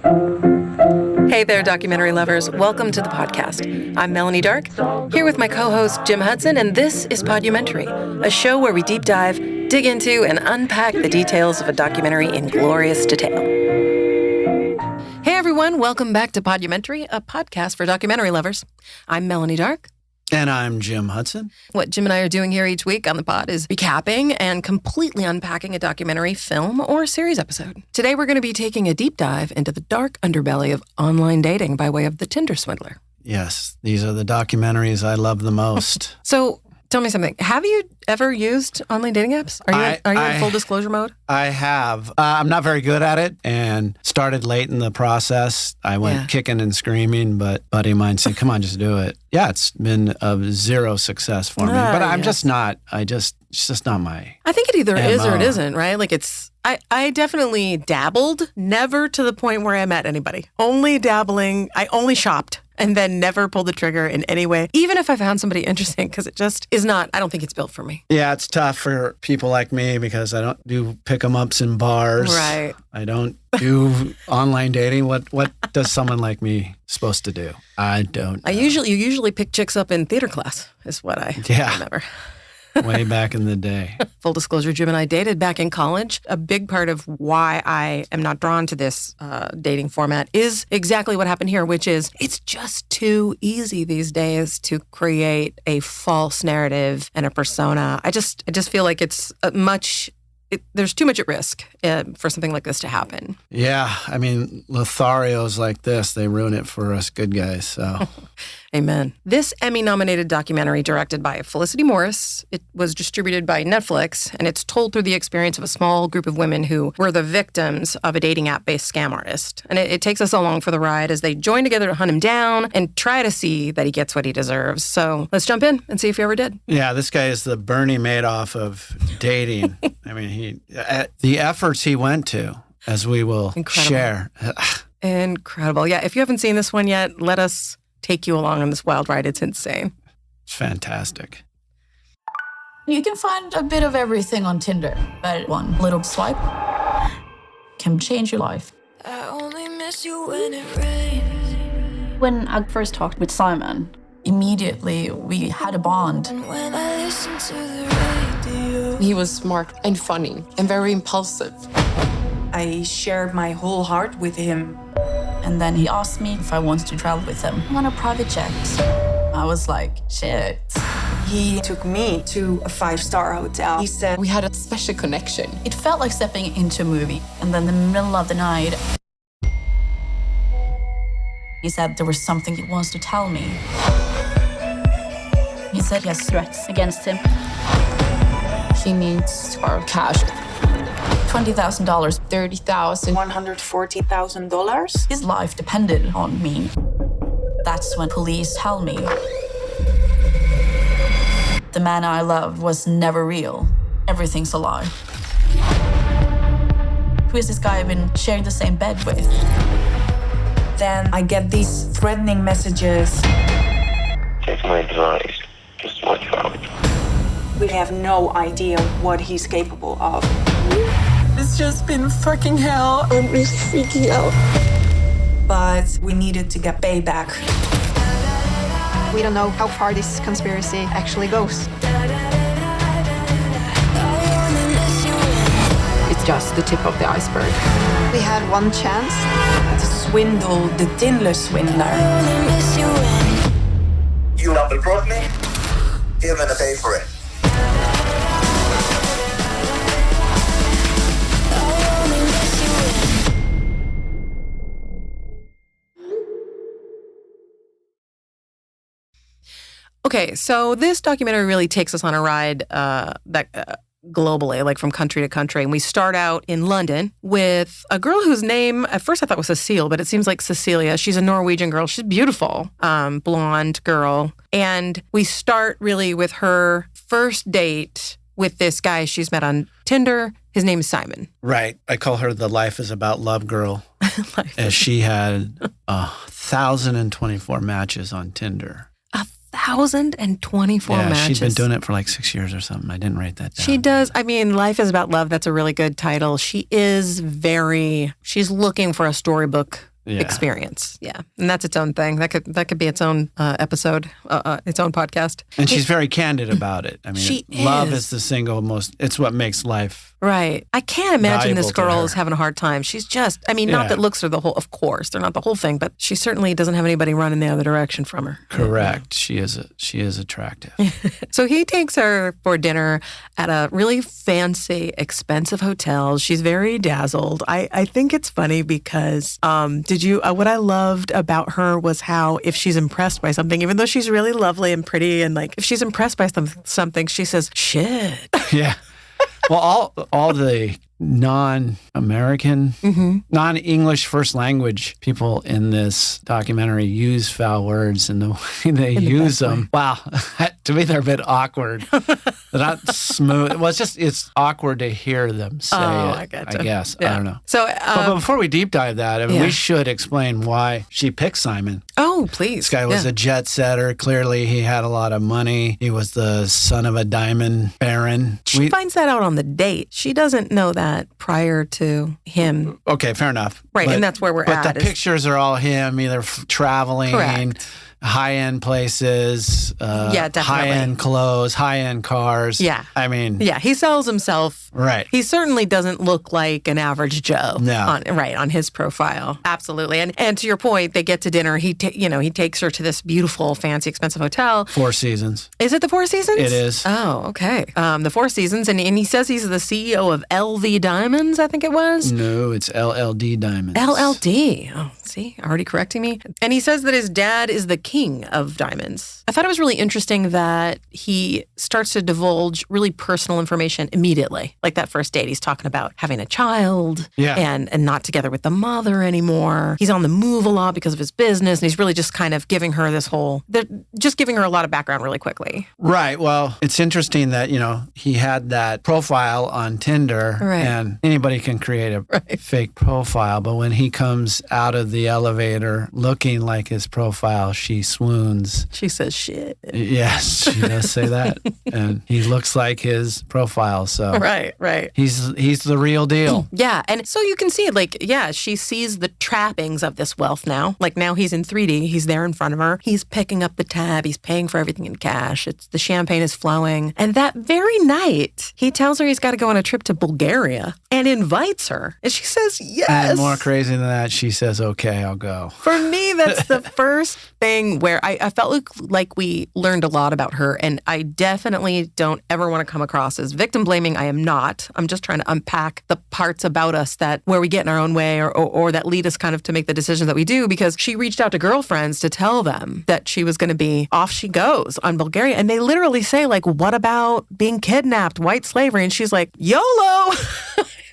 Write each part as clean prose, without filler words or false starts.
Hey there, documentary lovers. Welcome to the podcast. I'm Melanee Dark, here with my co-host Jim Hudson, and this is Podumentary, a show where we deep dive, dig into, and unpack the details of a documentary in glorious detail. Hey everyone, welcome back to Podumentary, a podcast for documentary lovers. I'm Melanee Dark. And I'm Jim Hudson. What Jim and I are doing here each week on the pod is recapping and completely unpacking a documentary, film, or series episode. Today we're going to be taking a deep dive into the dark underbelly of online dating by way of the Tinder Swindler. Yes, these are the documentaries I love the most. So tell me something. Have you ever used online dating apps? Are you in full disclosure mode? I have. I'm not very good at it and started late in the process. I went kicking and screaming, but a buddy of mine said, come on, just do it. Yeah, it's been of zero success for me. But I'm just not, it's just not my I think it either MO. is or it isn't, right? Like I definitely dabbled, never to the point where I met anybody. Only dabbling. I only shopped. And then never pulled the trigger in any way, even if I found somebody interesting, because it just is not, I don't think it's built for me. Yeah, it's tough for people like me because I don't do pick-em-ups in bars. Right. I don't do online dating. What does someone like me supposed to do? I don't know. You usually pick chicks up in theater class, is what I remember. Way back in the day. Full disclosure, Jim and I dated back in college. A big part of why I am not drawn to this dating format is exactly what happened here, which is it's just too easy these days to create a false narrative and a persona. I just feel like it's there's too much at risk for something like this to happen. Yeah, I mean, Lotharios like this, they ruin it for us good guys, so. Amen. This Emmy-nominated documentary, directed by Felicity Morris, it was distributed by Netflix, and it's told through the experience of a small group of women who were the victims of a dating app-based scam artist. And it takes us along for the ride as they join together to hunt him down and try to see that he gets what he deserves. So let's jump in and see if he ever did. Yeah, this guy is the Bernie Madoff of dating. I mean, the efforts he went to, as we will share. Incredible. Yeah, if you haven't seen this one yet, let us take you along on this wild ride. It's insane. It's fantastic. You can find a bit of everything on Tinder, but one little swipe can change your life. I only miss you when it rains. When I first talked with Simon, immediately we had a bond. And when I listen to the radio, he was smart and funny and very impulsive. I shared my whole heart with him. And then he asked me if I wanted to travel with him on a private jet. I was like, shit. He took me to a 5-star hotel. He said, we had a special connection. It felt like stepping into a movie. And then in the middle of the night, he said there was something he wants to tell me. He said he has threats against him. He needs our cash. $20,000. $30,000. $140,000? His life depended on me. That's when police tell me the man I loved was never real. Everything's a lie. Who is this guy I've been sharing the same bed with? Then I get these threatening messages. Take my advice. Just watch out. We have no idea what he's capable of. It's just been fucking hell. I'm really freaking out. But we needed to get payback. We don't know how far this conspiracy actually goes. It's just the tip of the iceberg. We had one chance to swindle the Tinder Swindler. You double-crossed me? You're gonna pay for it. Okay, so this documentary really takes us on a ride globally, like from country to country. And we start out in London with a girl whose name, at first I thought was Cecile, but it seems like Cecilia. She's a Norwegian girl. She's beautiful, blonde girl. And we start really with her first date with this guy she's met on Tinder. His name is Simon. Right. I call her the Life is About Love girl, as she had 1,024 matches on Tinder. 1,024 matches. She's been doing it for like 6 years or something. I didn't write that down. She does. I mean, Life is About Love. That's a really good title. She's looking for a storybook experience. Yeah. And that's its own thing. That could be its own episode, its own podcast. And she's very candid about it. I mean, love is the single most, it's what makes life. Right. I can't imagine this girl is having a hard time. She's just, I mean, not that looks are the whole, of course, they're not the whole thing, but she certainly doesn't have anybody running the other direction from her. Correct. She is attractive. So he takes her for dinner at a really fancy, expensive hotel. She's very dazzled. I think it's funny because, what I loved about her was how if she's impressed by something, even though she's really lovely and pretty and like, if she's impressed by something, she says, shit. Yeah. Well, all the non-American, non-English first language people in this documentary use foul words and the way they use them. Wow. To me, they're a bit awkward. They're not smooth. Well, it's awkward to hear them say it, I guess. Yeah. I don't know. So, but before we deep dive that, we should explain why she picked Simon. Oh, please. This guy was a jet setter. Clearly, he had a lot of money. He was the son of a diamond baron. She finds that out on the date. She doesn't know that prior to him. Okay, fair enough. Right, and that's where we're at. But the pictures are all him, either traveling, high-end places, high-end clothes, high-end cars. Yeah. I mean... Yeah, he sells himself. Right. He certainly doesn't look like an average Joe. No. On his profile. Absolutely. And to your point, they get to dinner. He takes her to this beautiful, fancy, expensive hotel. Four Seasons. Is it the Four Seasons? It is. Oh, okay. The Four Seasons. And he says he's the CEO of LV Diamonds, I think it was. No, it's LLD Diamonds. LLD. Oh, see? Already correcting me. And he says that his dad is the king of diamonds. I thought it was really interesting that he starts to divulge really personal information immediately. Like that first date, he's talking about having a child and not together with the mother anymore. He's on the move a lot because of his business. And he's really just kind of giving her giving her a lot of background really quickly. Right. Well, it's interesting that, he had that profile on Tinder and anybody can create a fake profile. But when he comes out of the elevator looking like his profile, she swoons. She says shit. Yes, she does say that. And he looks like his profile. So Right. He's the real deal. Yeah. And so you can see it, she sees the trappings of this wealth now. Like now he's in 3D. He's there in front of her. He's picking up the tab. He's paying for everything in cash. The champagne is flowing. And that very night, he tells her he's got to go on a trip to Bulgaria and invites her. And she says yes. And more crazy than that, she says, okay, I'll go. For me, that's the first thing where I felt like we learned a lot about her. And I definitely don't ever want to come across as victim blaming. I am not. I'm just trying to unpack the parts about us where we get in our own way or that lead us kind of to make the decisions that we do, because she reached out to girlfriends to tell them that she was going to be off she goes on Bulgaria. And they literally say, like, what about being kidnapped, white slavery? And she's like, YOLO.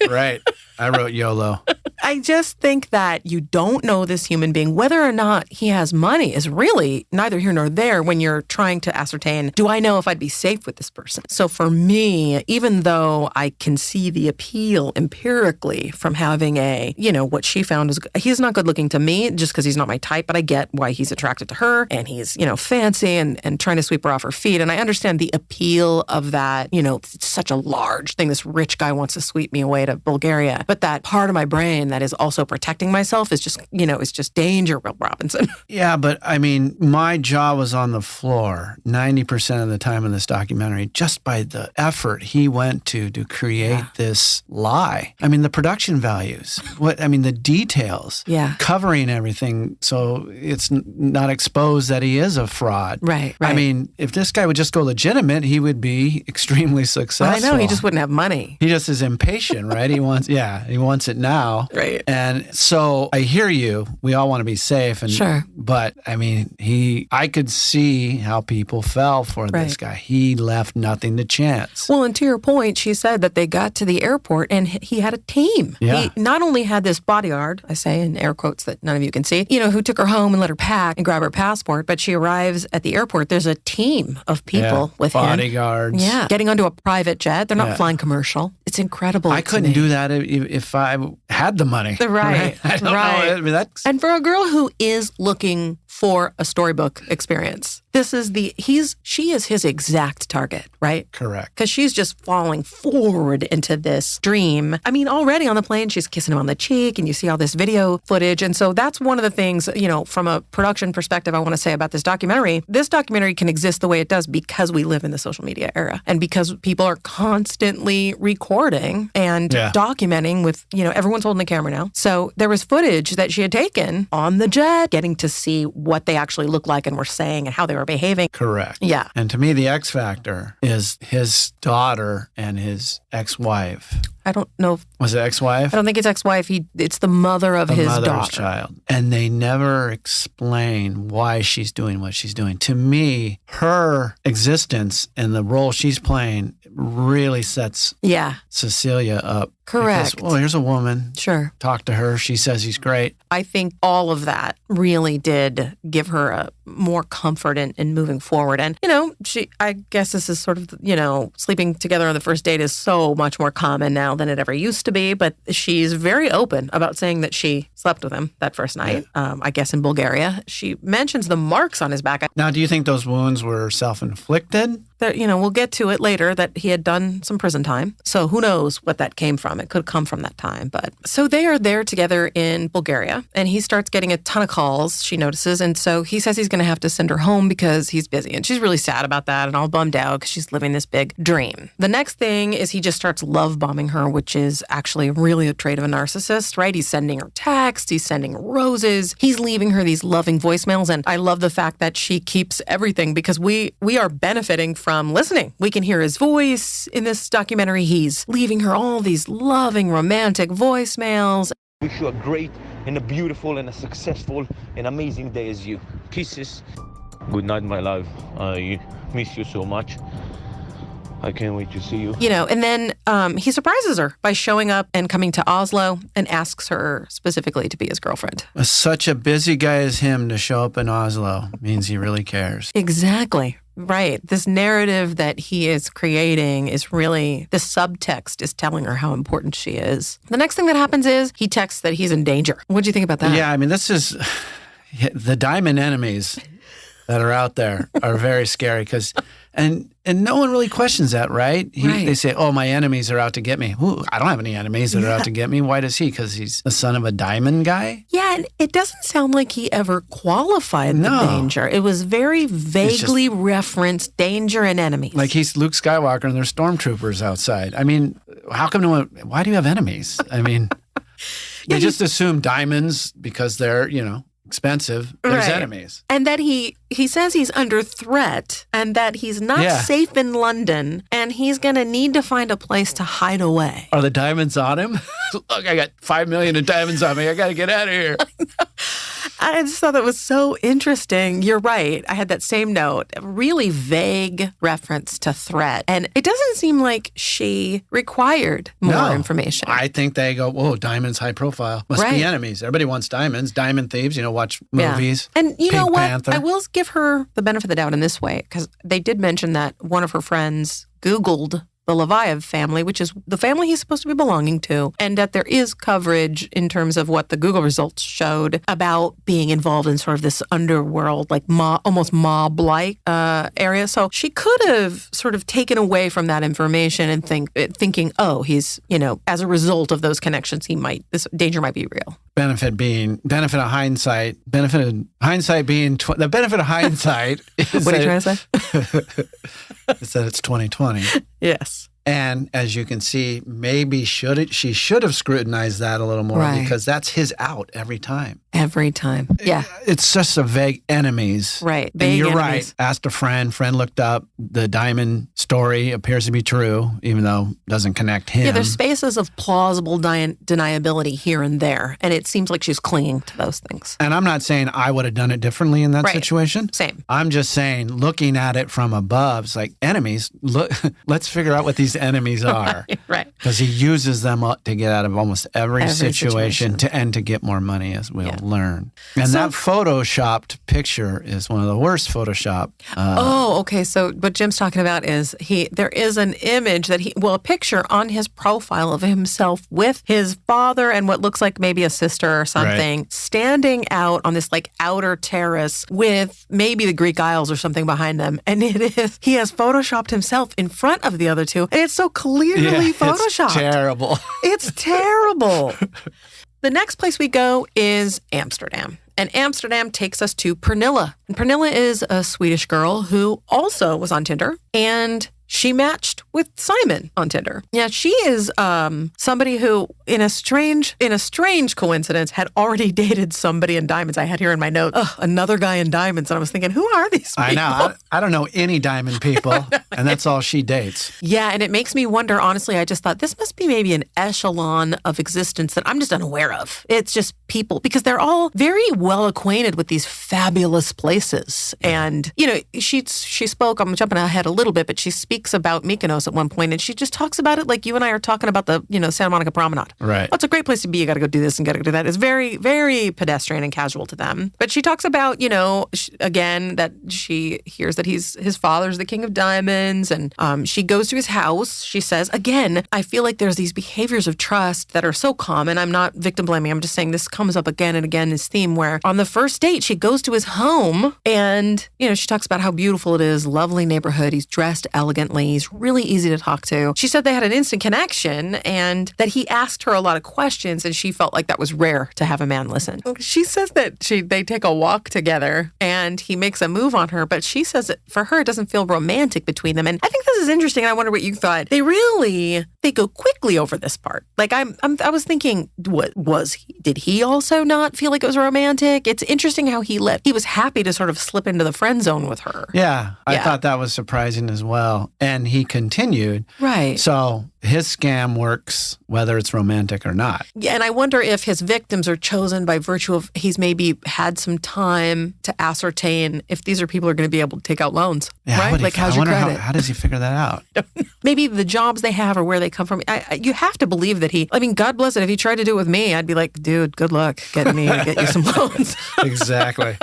Right. I wrote YOLO. I just think that you don't know this human being. Whether or not he has money is really neither here nor there when you're trying to ascertain, do I know if I'd be safe with this person? So for me, even though I can see the appeal empirically from having what she found is, he's not good looking to me just because he's not my type, but I get why he's attracted to her and he's, fancy and trying to sweep her off her feet. And I understand the appeal of that, it's such a large thing. This rich guy wants to sweep me away to Bulgaria. But that part of my brain that is also protecting myself is just, it's just danger, Will Robinson. Yeah, but I mean, my jaw was on the floor 90% of the time in this documentary just by the effort he went to create this lie. I mean, the production values, the details, covering everything so it's not exposed that he is a fraud. Right. I mean, if this guy would just go legitimate, he would be extremely successful. I know, he just wouldn't have money. He just is impatient, right? He wants it now. Right. And so I hear you. We all want to be safe. Sure. But I mean, I could see how people fell for this guy. He left nothing to chance. Well, and to your point, she said that they got to the airport and he had a team. Yeah. He not only had this bodyguard, I say in air quotes that none of you can see, who took her home and let her pack and grab her passport, but she arrives at the airport. There's a team of people with bodyguards. him. Yeah. Getting onto a private jet. They're not flying commercial. It's incredible. I couldn't do that if I had the money. Right. I don't know. I mean, that's... And for a girl who is looking for a storybook experience, she is his exact target, right? Correct. Because she's just falling forward into this dream. I mean, already on the plane, she's kissing him on the cheek and you see all this video footage. And so that's one of the things, from a production perspective, I want to say about this documentary. This documentary can exist the way it does because we live in the social media era and because people are constantly recording and documenting with, everyone's holding a camera now. So there was footage that she had taken on the jet, getting to see what they actually looked like and were saying and how they were behaving. Correct. Yeah. And to me, the X factor is his daughter and his ex-wife. I don't know. Was it ex-wife? I don't think it's ex-wife. It's the mother of his daughter. Child. And they never explain why she's doing what she's doing. To me, her existence and the role she's playing really sets Cecilia up. Correct. Because, here's a woman. Sure. Talk to her. She says he's great. I think all of that really did give her a more comfort in moving forward. And, I guess this is sort of, sleeping together on the first date is so much more common now than it ever used to be. But she's very open about saying that she slept with him that first night, I guess in Bulgaria. She mentions the marks on his back. Now, do you think those wounds were self-inflicted? We'll get to it later that he had done some prison time. So who knows what that came from. It could come from that time. But so they are there together in Bulgaria and he starts getting a ton of calls, she notices. And so he says he's going to have to send her home because he's busy. And she's really sad about that and all bummed out because she's living this big dream. The next thing is he just starts love bombing her, which is actually really a trait of a narcissist, right? He's sending her texts, he's sending roses, he's leaving her these loving voicemails. And I love the fact that she keeps everything because we are benefiting from listening. We can hear his voice in this documentary. He's leaving her all these loving, romantic voicemails. Wish you a great and a beautiful and a successful and amazing day as you. Kisses. Good night, my love. I miss you so much. I can't wait to see you. And then he surprises her by showing up and coming to Oslo and asks her specifically to be his girlfriend. Such a busy guy as him to show up in Oslo means he really cares. Exactly. Right. This narrative that he is creating is really, the subtext is telling her how important she is. The next thing that happens is he texts that he's in danger. What do you think about that? Yeah, I mean, this is, the diamond enemies that are out there are very scary because, and no one really questions that, right? They say, my enemies are out to get me. Ooh, I don't have any enemies that are out to get me. Why does he? Because he's the son of a diamond guy? Yeah, and it doesn't sound like he ever qualified the danger. It was very vaguely referenced danger and enemies. Like he's Luke Skywalker and there's stormtroopers outside. I mean, why do you have enemies? I mean, they just assume diamonds because they're, expensive. There's enemies. And that he says he's under threat and that he's not safe in London and he's going to need to find a place to hide away. Are the diamonds on him? Look, I got 5 million of diamonds on me. I got to get out of here. I just thought that was so interesting. You're right. I had that same note. A really vague reference to threat. And it doesn't seem like she required more information. I think they go, whoa, diamonds high profile. Must be enemies. Everybody wants diamonds. Diamond thieves, watch movies. Yeah. And you know what? Panther. I will give her the benefit of the doubt in this way because they did mention that one of her friends Googled the Leviev family, which is the family he's supposed to be belonging to, and that there is coverage in terms of what the Google results showed about being involved in sort of this underworld, like almost mob-like area. So she could have sort of taken away from that information and thinking, he's, as a result of those connections, this danger might be real. Benefit of hindsight. The benefit of hindsight is what are you trying to say? Is that it's 2020. Yes. And as you can see, maybe she should have scrutinized that a little more because that's his out every time. Every time. Yeah. It's just a vague enemies. Right. Vague and you're enemies. Right. Asked a friend looked up. The diamond story appears to be true, even though it doesn't connect him. Yeah, there's spaces of plausible deniability here and there. And it seems like she's clinging to those things. And I'm not saying I would have done it differently in that situation. Same. I'm just saying, looking at it from above, it's like enemies. Look, let's figure out what these enemies are. Right. Because he uses them to get out of almost every situation to get more money, as we'll learn. learn. And that photoshopped picture is one of the worst Photoshop. Okay. So what Jim's talking about is there is an image a picture on his profile of himself with his father and what looks like maybe a sister or something standing out on this like outer terrace with maybe the Greek Isles or something behind them. And he has photoshopped himself in front of the other two. And it's so clearly photoshopped. It's terrible. It's terrible. The next place we go is Amsterdam. And Amsterdam takes us to Pernilla. And Pernilla is a Swedish girl who also was on Tinder. And she matched with Simon on Tinder. Yeah, she is somebody who, in a strange coincidence, had already dated somebody in diamonds. I had here in my notes, another guy in diamonds. And I was thinking, who are these people? I know. I don't know any diamond people. And that's all she dates. Yeah, and it makes me wonder, honestly, I just thought this must be maybe an echelon of existence that I'm just unaware of. It's just people, because they're all very well acquainted with these fabulous places. And, she spoke, I'm jumping ahead a little bit, but she speaks about Mykonos at one point, and she just talks about it like you and I are talking about the, Santa Monica Promenade. Right. Well, it's a great place to be. You got to go do this and got to go do that. It's very, very pedestrian and casual to them. But she talks about, again, that she hears that his father's the king of diamonds, and she goes to his house. She says, again, I feel like there's these behaviors of trust that are so common. I'm not victim blaming. I'm just saying this comes up again and again, this theme where on the first date, she goes to his home and, she talks about how beautiful it is, lovely neighborhood. He's dressed elegantly. He's really easy to talk to. She said they had an instant connection and that he asked her a lot of questions and she felt like that was rare to have a man listen. She says that they take a walk together and he makes a move on her, but she says that for her, it doesn't feel romantic between them. And I think this is interesting. And I wonder what you thought. They go quickly over this part. Like I was thinking, did he also not feel like it was romantic? It's interesting how he was happy to sort of slip into the friend zone with her. Yeah. I thought that was surprising as well. And he continued. Right. So his scam works whether it's romantic or not. Yeah, and I wonder if his victims are chosen by virtue of he's maybe had some time to ascertain if these are people who are going to be able to take out loans. Yeah, right? Like, how's your credit? How does he figure that out? Maybe the jobs they have or where they come from. You have to believe that God bless it. If he tried to do it with me, I'd be like, dude, good luck getting me to get you some loans. Exactly.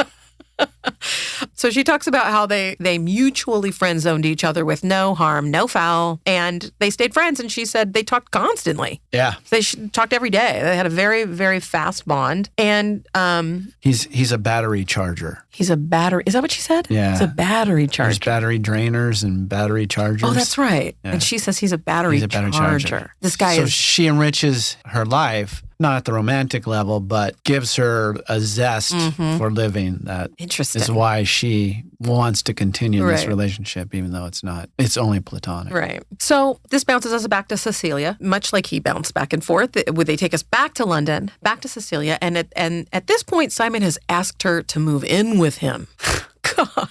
So she talks about how they mutually friend-zoned each other with no harm, no foul, and they stayed friends. And she said they talked constantly. Yeah. They talked every day. They had a very, very fast bond. And he's a battery charger. He's a battery. Is that what she said? Yeah. He's a battery charger. There's battery drainers and battery chargers. Oh, that's right. Yeah. And she says he's a battery charger. This guy So she enriches her life, not at the romantic level, but gives her a zest for living. That interesting. is why she wants to continue this relationship, even though it's only platonic. Right. So this bounces us back to Cecilia, much like he bounced back and forth. They take us back to London, back to Cecilia. And at this point, Simon has asked her to move in with him. God.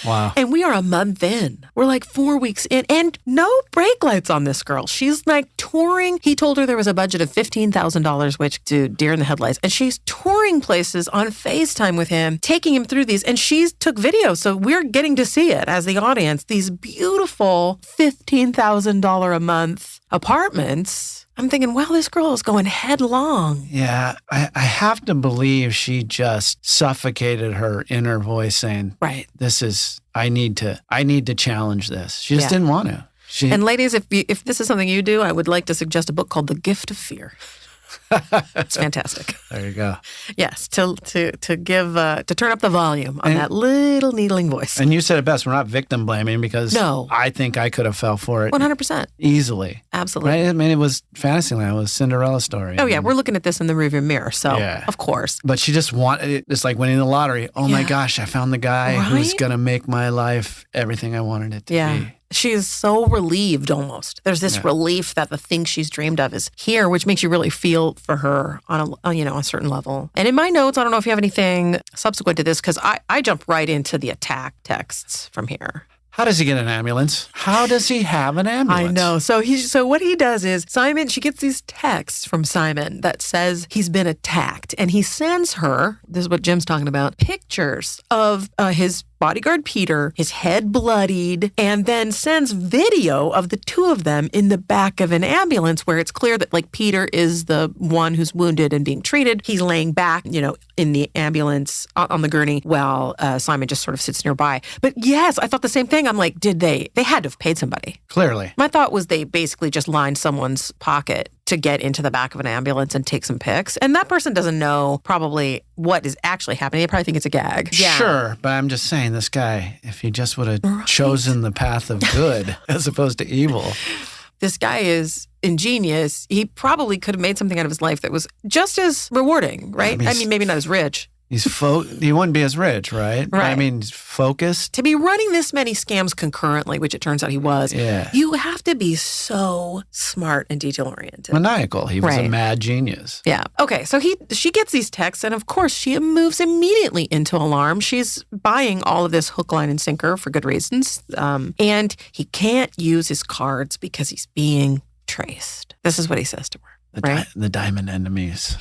Wow. And we are a month in. We're like 4 weeks in and no brake lights on this girl. She's like touring. He told her there was a budget of $15,000, which, dude, deer in the headlights. And she's touring places on FaceTime with him, taking him through these. And she took video. So we're getting to see it as the audience. These beautiful $15,000 a month apartments. I'm thinking, wow, this girl is going headlong. Yeah, I have to believe she just suffocated her inner voice saying, right, I need to challenge this. She just didn't want to. And ladies, if this is something you do, I would like to suggest a book called The Gift of Fear. It's fantastic. There you go. Yes, to turn up the volume on that little needling voice. And you said it best. We're not victim blaming because I think I could have fell for it 100% easily. Absolutely. Right? I mean, it was Fantasyland. It was Cinderella story. Oh yeah, we're looking at this in the rearview mirror. So of course. But she just wanted it. It's like winning the lottery. Oh my gosh, I found the guy who's gonna make my life everything I wanted it to be. She's so relieved almost. There's this relief that the thing she's dreamed of is here, which makes you really feel for her on a certain level. And in my notes, I don't know if you have anything subsequent to this, because I jump right into the attack texts from here. How does he get an ambulance? How does he have an ambulance? I know. So what he does is she gets these texts from Simon that says he's been attacked. And he sends her, this is what Jim's talking about, pictures of his bodyguard Peter, his head bloodied, and then sends video of the two of them in the back of an ambulance where it's clear that like Peter is the one who's wounded and being treated. He's laying back, in the ambulance on the gurney while Simon just sort of sits nearby. But yes, I thought the same thing. I'm like, they had to have paid somebody. Clearly. My thought was they basically just lined someone's pocket to get into the back of an ambulance and take some pics. And that person doesn't know probably what is actually happening. They probably think it's a gag. Yeah. Sure, but I'm just saying this guy, if he just would have chosen the path of good as opposed to evil. This guy is ingenious. He probably could have made something out of his life that was just as rewarding, right? I mean maybe not as rich. He wouldn't be as rich, right? Right. I mean, he's focused. To be running this many scams concurrently, which it turns out he was, you have to be so smart and detail-oriented. Maniacal. He was a mad genius. Yeah. Okay, so she gets these texts, and of course, she moves immediately into alarm. She's buying all of this hook, line, and sinker for good reasons. And he can't use his cards because he's being traced. This is what he says to her. The diamond enemies.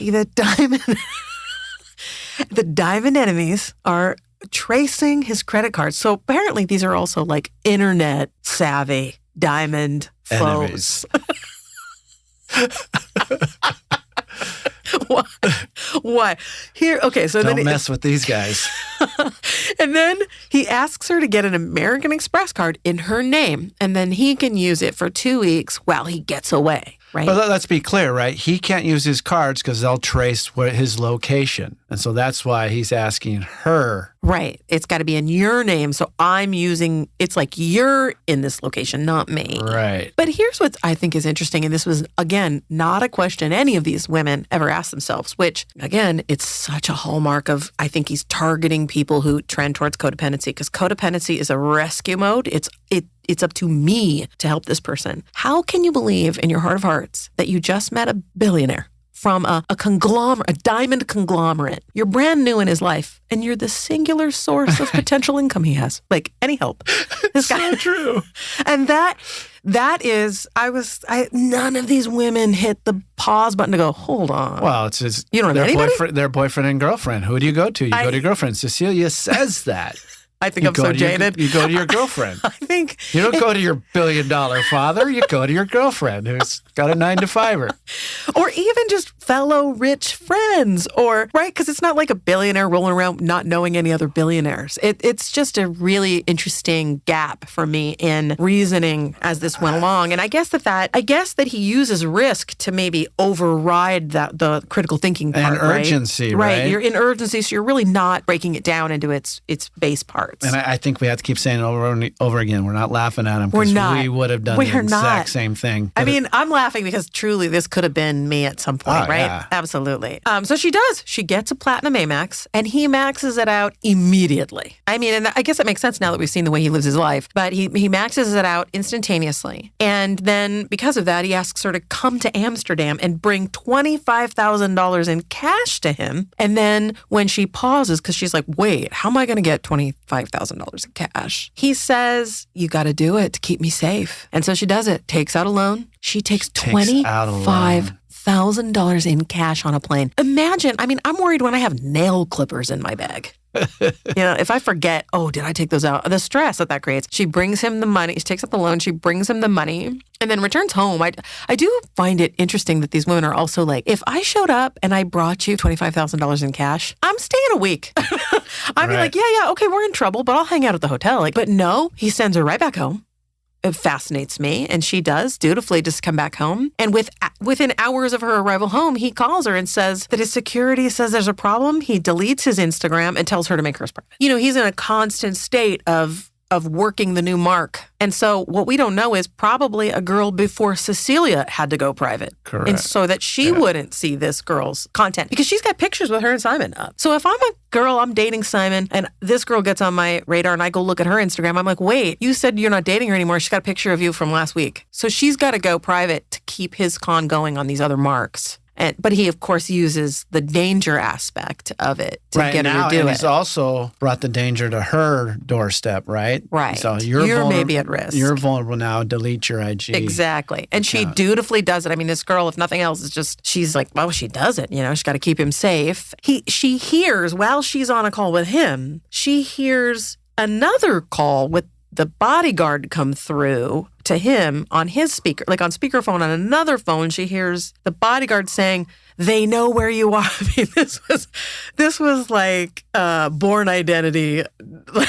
The diamond enemies are tracing his credit cards. So apparently these are also like internet savvy diamond foes. Why? Here, okay, so Don't mess with these guys. And then he asks her to get an American Express card in her name, and then he can use it for 2 weeks while he gets away. Right. But let's be clear, right? He can't use his cards because they'll trace his location. And so that's why he's asking her. Right. It's got to be in your name. So it's like you're in this location, not me. Right. But here's what I think is interesting. And this was, again, not a question any of these women ever asked themselves, which, again, it's such a hallmark of, I think he's targeting people who trend towards codependency, because codependency is a rescue mode. It's up to me to help this person. How can you believe in your heart of hearts that you just met a billionaire from a diamond conglomerate? You're brand new in his life, and you're the singular source of potential income he has. Like, any help. This guy. So true. And that is, none of these women hit the pause button to go, hold on. Well, it's just, you don't have their boyfriend and girlfriend. Who do you go to? You go to your girlfriend. Cecilia says that. I think I'm so jaded. You go to your girlfriend. I think. You don't go to your billion-dollar father. You go to your girlfriend who's got a 9-to-5er. Or even just fellow rich friends, right? Because it's not like a billionaire rolling around not knowing any other billionaires. It's just a really interesting gap for me in reasoning as this went along. And I guess that he uses risk to maybe override the critical thinking part, and urgency, right? You're in urgency, so you're really not breaking it down into its base part. And I think we have to keep saying it over and over again. We're not laughing at him because we would have done the exact same thing. I mean, I'm laughing because truly this could have been me at some point, right? Yeah. Absolutely. So she does. She gets a platinum Amex, and he maxes it out immediately. I mean, and I guess that makes sense now that we've seen the way he lives his life. But he maxes it out instantaneously. And then because of that, he asks her to come to Amsterdam and bring $25,000 in cash to him. And then when she pauses, because she's like, wait, how am I going to get $25,000 in cash? He says, you got to do it to keep me safe. And so she does it, takes out a loan. She takes $25,000 in cash on a plane. Imagine, I mean, I'm worried when I have nail clippers in my bag. If I forget, did I take those out? The stress that creates. She brings him the money. She takes out the loan. She brings him the money and then returns home. I do find it interesting that these women are also like, if I showed up and I brought you $25,000 in cash, I'm staying a week. I'd be like, yeah, okay, we're in trouble, but I'll hang out at the hotel. But no, he sends her right back home. It fascinates me, and she does dutifully just come back home. And within hours of her arrival home, he calls her and says that his security says there's a problem. He deletes his Instagram and tells her to make hers private. He's in a constant state of working the new mark. And so what we don't know is probably a girl before Cecilia had to go private. Correct. And so that she wouldn't see this girl's content because she's got pictures with her and Simon up. So if I'm a girl, I'm dating Simon, and this girl gets on my radar and I go look at her Instagram, I'm like, wait, you said you're not dating her anymore. She's got a picture of you from last week. So she's got to go private to keep his con going on these other marks. But he, of course, uses the danger aspect of it to get her to do it. He's also brought the danger to her doorstep, right? Right. So you're maybe at risk. You're vulnerable now. Delete your IG. Exactly. And she dutifully does it. I mean, this girl, if nothing else, is just, she's like, well, she does it. She's got to keep him safe. She hears, while she's on a call with him, she hears another call with the bodyguard come through to him on his speaker, like on speakerphone on another phone. She hears the bodyguard saying, "They know where you are." I mean, this was like Born Identity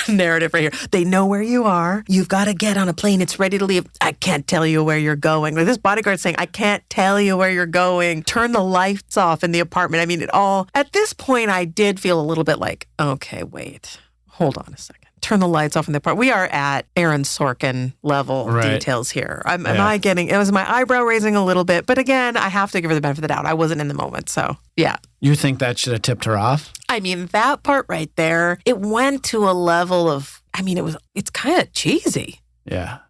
narrative right here. They know where you are. You've got to get on a plane. It's ready to leave. I can't tell you where you're going. Like this bodyguard saying, "I can't tell you where you're going. Turn the lights off in the apartment." I mean, at this point, I did feel a little bit like, okay, wait, hold on a second. Turn the lights off in the apartment. We are at Aaron Sorkin level details here. Am I getting, was my eyebrow raising a little bit? But again, I have to give her the benefit of the doubt. I wasn't in the moment. So yeah. You think that should have tipped her off? I mean, that part right there, it went to a level of, I mean, it's kind of cheesy. Yeah.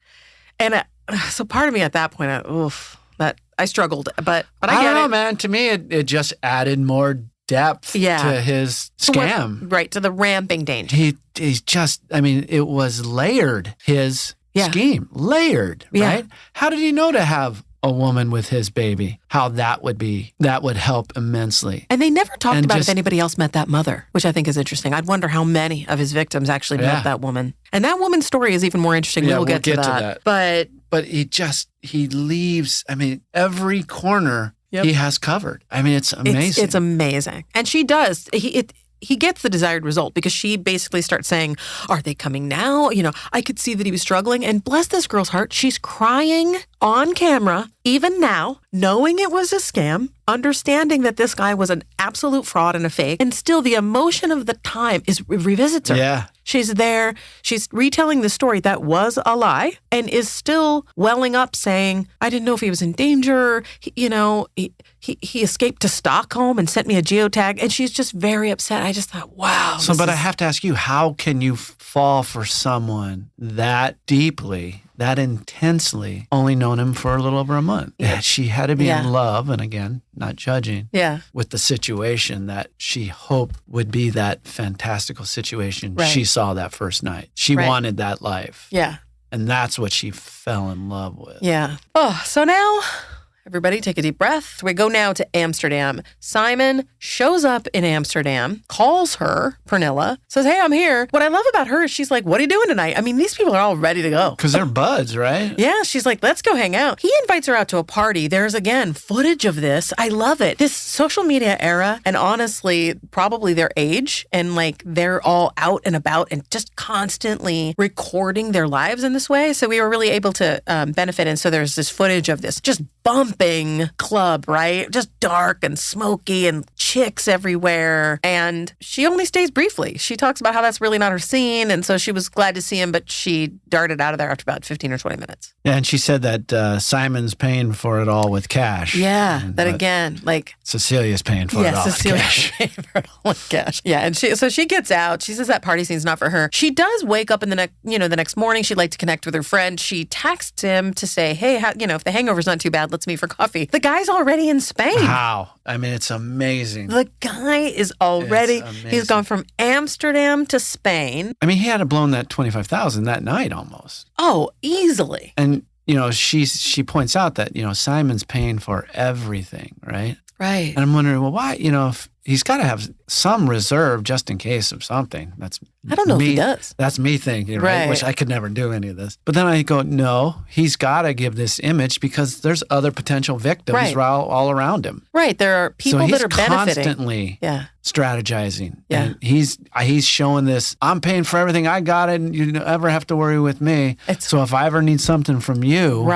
And so part of me at that point, I struggled. But I don't know, it. man. To me, it just added more depth to his scam. Right, to the ramping danger. He's just, I mean, it was layered, his scheme. Layered, right? How did he know to have a woman with his baby? How that would help immensely. And they never talked about if anybody else met that mother, which I think is interesting. I'd wonder how many of his victims actually met that woman. And that woman's story is even more interesting. We'll get to that. But he leaves, I mean, every corner he has covered. I mean, it's amazing. It's amazing. And she does. He gets the desired result because she basically starts saying, "Are they coming now?" You know, I could see that he was struggling. And bless this girl's heart, she's crying on camera, even now, knowing it was a scam, understanding that this guy was an absolute fraud and a fake. And still the emotion of the time revisits her. Yeah. She's there. She's retelling the story that was a lie and is still welling up saying, "I didn't know if he was in danger. He escaped to Stockholm and sent me a geotag." And she's just very upset. I just thought, wow. But I have to ask you, how can you fall for someone that deeply, that intensely, only known him for a little over a month? Yeah. She had to be in love, and again, not judging, with the situation that she hoped would be that fantastical situation she saw that first night. She wanted that life. Yeah. And that's what she fell in love with. Yeah. Oh, so now everybody take a deep breath. We go now to Amsterdam. Simon shows up in Amsterdam, calls her, Pernilla, says, "Hey, I'm here." What I love about her is she's like, "What are you doing tonight?" I mean, these people are all ready to go. Because they're buds, right? Yeah, she's like, "Let's go hang out." He invites her out to a party. There's, again, footage of this. I love it. This social media era, and honestly, probably their age, and like they're all out and about and just constantly recording their lives in this way. So we were really able to benefit. And so there's this footage of this just bumping club, right? Just dark and smoky and chicks everywhere. And she only stays briefly. She talks about how that's really not her scene. And so she was glad to see him, but she darted out of there after about 15 or 20 minutes. Yeah, and she said that Simon's paying for it all with cash. Yeah, that again, like... Cecilia's paying for it all with cash. Paying for it all with cash. Yeah, and she gets out. She says that party scene's not for her. She does wake up in the next morning. She'd like to connect with her friend. She texts him to say, "Hey, if the hangover's not too bad, let's meet for coffee." The guy's already in Spain. How? I mean, it's amazing. The guy is already, he's gone from Amsterdam to Spain. I mean, he had blown that $25,000 that night almost. Oh, easily. And, she points out that, Simon's paying for everything, right? Right. And I'm wondering, well, why, if he's got to have some reserve just in case of something. I don't know if he does. That's me thinking, right? Which I could never do any of this. But then I go, no, he's got to give this image because there's other potential victims all around him. Right. There are people that are benefiting. Constantly strategizing. Yeah. And he's showing this, I'm paying for everything. I got it. And you don't ever have to worry with me. So if I ever need something from you,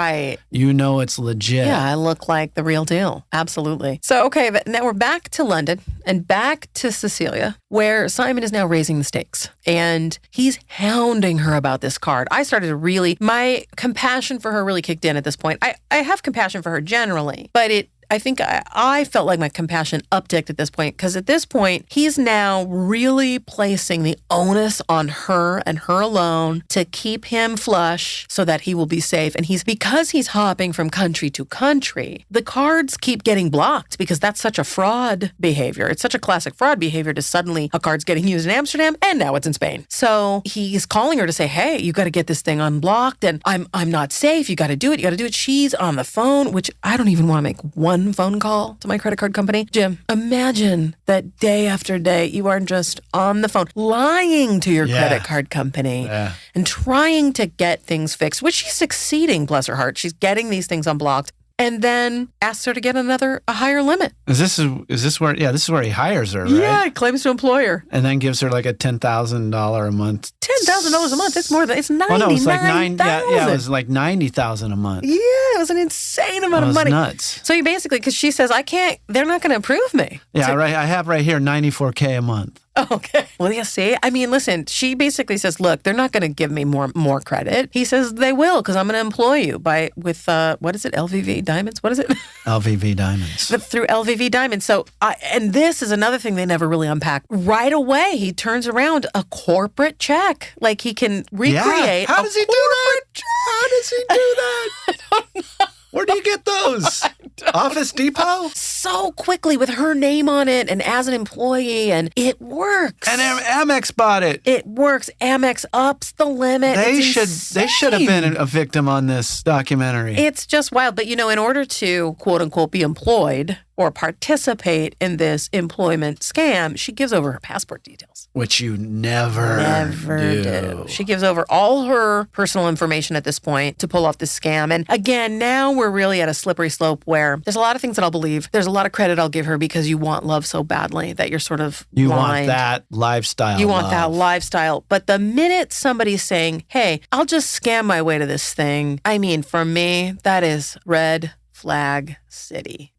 it's legit. Yeah, I look like the real deal. Absolutely. So, okay, but now we're back to London and back to Cecilia, where Simon is now raising the stakes. And he's hounding her about this card. I started to my compassion for her really kicked in at this point. I have compassion for her generally, but I think I felt like my compassion upticked at this point because at this point, he's now really placing the onus on her and her alone to keep him flush so that he will be safe. And because he's hopping from country to country, the cards keep getting blocked because that's such a fraud behavior. It's such a classic fraud behavior to suddenly a card's getting used in Amsterdam and now it's in Spain. So he's calling her to say, "Hey, you got to get this thing unblocked and I'm not safe. You got to do it. You got to do it." She's on the phone, which I don't even want to make one one phone call to my credit card company. Jim, imagine that day after day, you are just on the phone, lying to your credit card company and trying to get things fixed, which she's succeeding, bless her heart. She's getting these things unblocked. And then asks her to get a higher limit. Is this where he hires her, right? Yeah, claims to employer. And then gives her like a $10,000 a month. $10,000 a month. It's more than, it's $99,000. Oh, no, it's like it was like $90,000 a month. Yeah, it was an insane amount of money. Nuts. So you basically, because she says, they're not going to approve me. Yeah, right. I have right here $94K a month. Oh, okay. Well, yeah, see? I mean, listen, she basically says, look, they're not going to give me more credit. He says they will because I'm going to employ you with what is it, LVV Diamonds? What is it? LVV Diamonds. Through LVV Diamonds. So, and this is another thing they never really unpack. Right away, he turns around a corporate check. Like he can recreate. How does he do that? How does he do that? I don't know. Where do you get those? Office Depot? So quickly with her name on it and as an employee, and it works. And Amex bought it. It works. Amex ups the limit. They should have been a victim on this documentary. It's just wild. But, in order to, quote unquote, be employed or participate in this employment scam, she gives over her passport details. Which you never do. She gives over all her personal information at this point to pull off this scam. And again, now we're really at a slippery slope where there's a lot of things that I'll believe. There's a lot of credit I'll give her because you want love so badly that you're sort of You blind. want that lifestyle. You want that lifestyle. But the minute somebody's saying, hey, I'll just scam my way to this thing, I mean, for me, that is red flag city.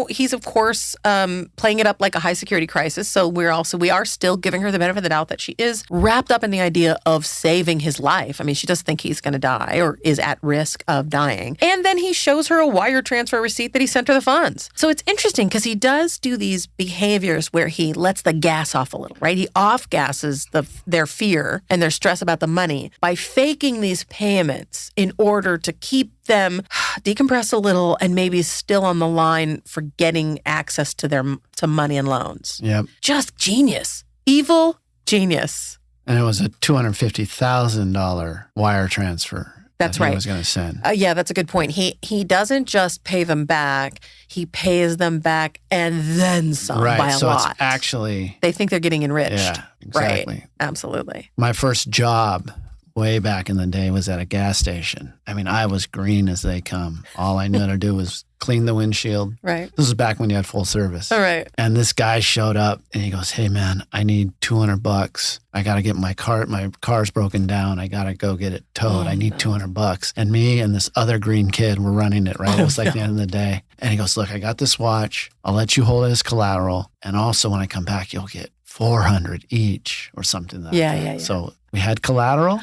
He's of course playing it up like a high security crisis. So we are still giving her the benefit of the doubt that she is wrapped up in the idea of saving his life. I mean, she does think he's going to die or is at risk of dying. And then he shows her a wire transfer receipt that he sent her the funds. So it's interesting because he does do these behaviors where he lets the gas off a little, right? He off gasses their fear and their stress about the money by faking these payments in order to keep them decompress a little and maybe still on the line for getting access to money and loans. Yep. Just genius. Evil genius. And it was a $250,000 wire transfer. That's right. He was going to send. Yeah, that's a good point. He doesn't just pay them back. He pays them back and then some by a lot. It's actually... They think they're getting enriched. Yeah, exactly. Right. Absolutely. My first job way back in the day was at a gas station. I mean, I was green as they come. All I knew how to do was clean the windshield. Right. This was back when you had full service. All right. And this guy showed up and he goes, hey man, I need $200. I got to get my car's broken down. I got to go get it towed. I need $200. And me and this other green kid were running it, right? It was like the end of the day. And he goes, look, I got this watch. I'll let you hold it as collateral. And also when I come back, you'll get $400 each or something like that. Yeah. So we had collateral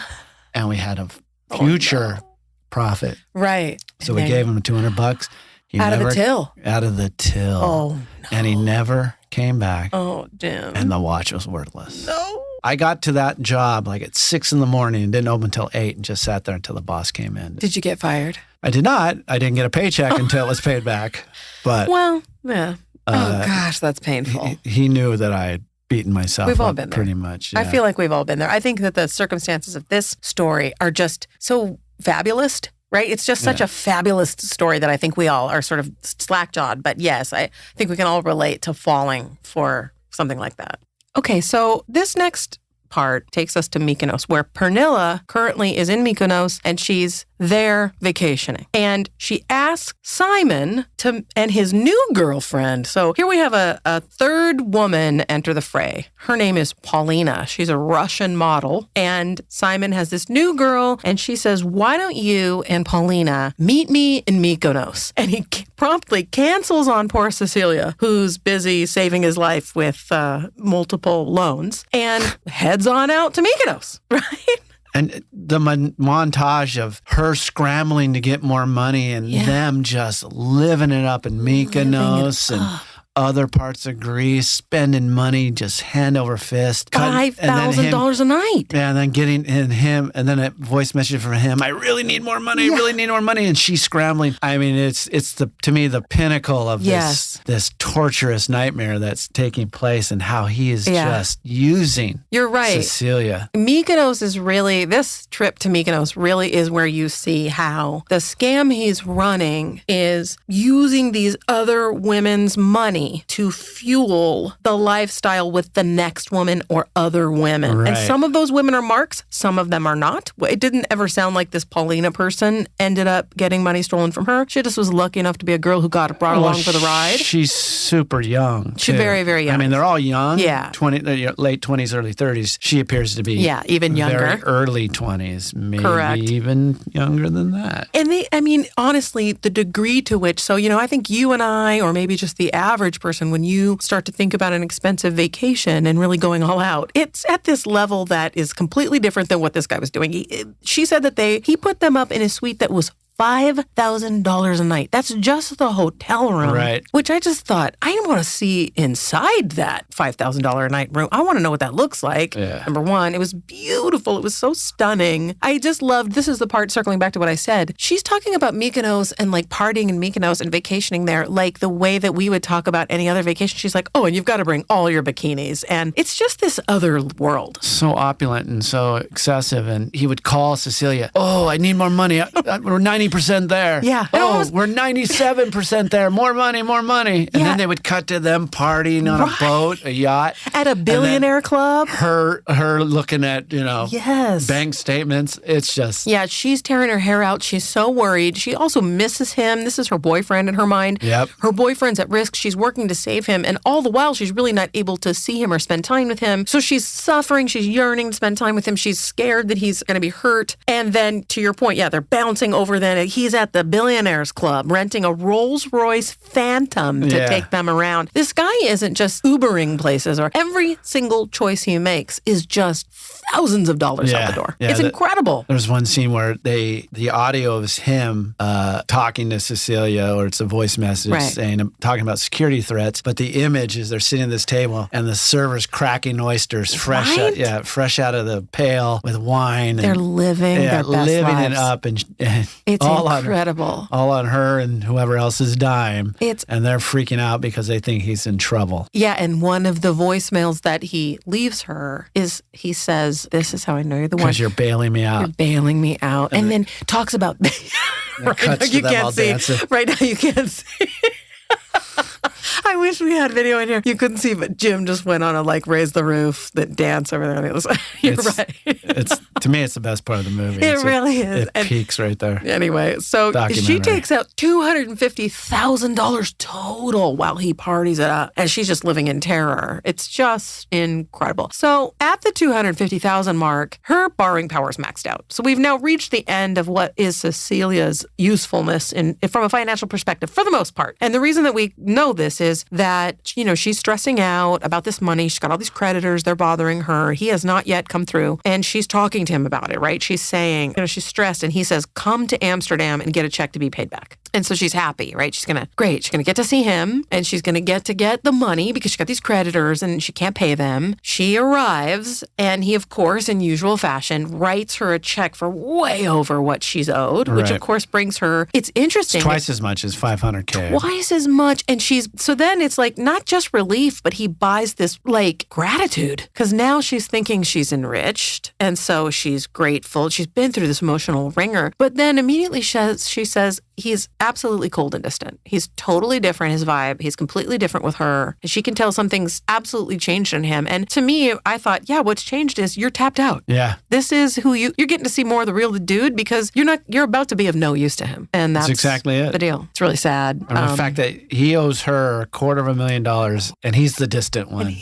and we had a future profit. Right. So we gave him $200. Out of the till. Out of the till. Oh, no. And he never came back. Oh, Jim. And the watch was worthless. No. I got to that job like at 6 a.m. and didn't open until 8 and just sat there until the boss came in. Did you get fired? I did not. I didn't get a paycheck until it was paid back. But well, yeah. Oh gosh, that's painful. He knew that I had beaten myself We've all up been there. pretty much. Yeah. I feel like we've all been there. I think that the circumstances of this story are just so fabulous. Right? It's just such a fabulous story that I think we all are sort of slack-jawed. But yes, I think we can all relate to falling for something like that. Okay, so this next part takes us to Mykonos, where Pernilla currently is in Mykonos and she's there vacationing. And she asks Simon and his new girlfriend. So here we have a third woman enter the fray. Her name is Paulina. She's a Russian model. And Simon has this new girl and she says, why don't you and Paulina meet me in Mykonos? And he promptly cancels on poor Cecilia, who's busy saving his life with multiple loans, and heads on out to Mykonos, right? And the montage of her scrambling to get more money and them just living it up in Mykonos and other parts of Greece, spending money just hand over fist. $5,000 a night. Yeah, and then getting in him, and then a voice message from him, I really need more money, I really need more money, and she's scrambling. I mean, it's to me the pinnacle of this torturous nightmare that's taking place, and how he is just using You're right. Cecilia. Mykonos is really, this trip to Mykonos really is where you see how the scam he's running is using these other women's money to fuel the lifestyle with the next woman or other women. Right. And some of those women are marks, some of them are not. It didn't ever sound like this Paulina person ended up getting money stolen from her. She just was lucky enough to be a girl who got brought along for the ride. She's super young. She's very, very young. I mean, they're all young. Yeah. Late 20s, early 30s. She appears to be even younger. Very early 20s, maybe Correct. even younger than that. And honestly, the degree to which, so, I think you and I, or maybe just the average person, when you start to think about an expensive vacation and really going all out, it's at this level that is completely different than what this guy was doing. She said that he put them up in a suite that was $5,000 a night. That's just the hotel room. Right. Which I just thought, I want to see inside that $5,000 a night room. I want to know what that looks like. Yeah. Number one, it was beautiful. It was so stunning. I just loved, this is the part, circling back to what I said. She's talking about Mykonos and like partying in Mykonos and vacationing there like the way that we would talk about any other vacation. She's like, oh, and you've got to bring all your bikinis. And it's just this other world. So opulent and so excessive. And he would call Cecilia, oh, I need more money. We're 90% there. Yeah. Oh, we're 97% there. More money, more money. And then they would cut to them partying on a boat, a yacht. At a billionaire club. Her looking at, bank statements. It's just. Yeah, she's tearing her hair out. She's so worried. She also misses him. This is her boyfriend in her mind. Yep. Her boyfriend's at risk. She's working to save him. And all the while, she's really not able to see him or spend time with him. So she's suffering. She's yearning to spend time with him. She's scared that he's going to be hurt. And then, to your point, they're bouncing over then. He's at the Billionaires Club renting a Rolls-Royce Phantom to take them around. This guy isn't just Ubering places, or every single choice he makes is just thousands of dollars out the door. Yeah, it's incredible. There's one scene where the audio is him talking to Cecilia, or it's a voice message saying, talking about security threats, but the image is they're sitting at this table and the server's cracking oysters fresh out of the pail with wine. They're living their best living lives. it up, and It's all incredible. all on her and whoever else's dime. And they're freaking out because they think he's in trouble. Yeah, and one of the voicemails that he leaves her is, he says, this is how I know you're the one. Because you're bailing me out. You're bailing me out. And then talks about right now you can't see. Dancing. Right now you can't see. I wish we had video in here. You couldn't see, but Jim just went on a raise the roof, that dance over there. You're right. To me, it's the best part of the movie. It really is. It peaks right there. Anyway, so she takes out $250,000 total while he parties it up, and she's just living in terror. It's just incredible. So at the $250,000 mark, her borrowing power is maxed out. So we've now reached the end of what is Cecilia's usefulness from a financial perspective, for the most part. And the reason that we know this is that, she's stressing out about this money. She's got all these creditors. They're bothering her. He has not yet come through. And she's talking to him about it, right? She's saying, she's stressed. And he says, come to Amsterdam and get a check to be paid back. And so she's happy, right? She's going to get to see him, and she's going to get the money because she's got these creditors and she can't pay them. She arrives, and he, of course, in usual fashion, writes her a check for way over what she's owed, which of course brings her, it's interesting. It's twice as much as $500K. Twice as much. And so then it's not just relief, but he buys this gratitude, because now she's thinking she's enriched. And so she's grateful. She's been through this emotional ringer. But then immediately she says, he's absolutely cold and distant. He's totally different, his vibe. He's completely different with her. She can tell something's absolutely changed in him. And to me, I thought, what's changed is you're tapped out. Yeah. This is who you're getting to see more of the real dude, because you're about to be of no use to him. And that's exactly it. The deal. It's really sad. The fact that he owes her $250,000 and he's the distant one.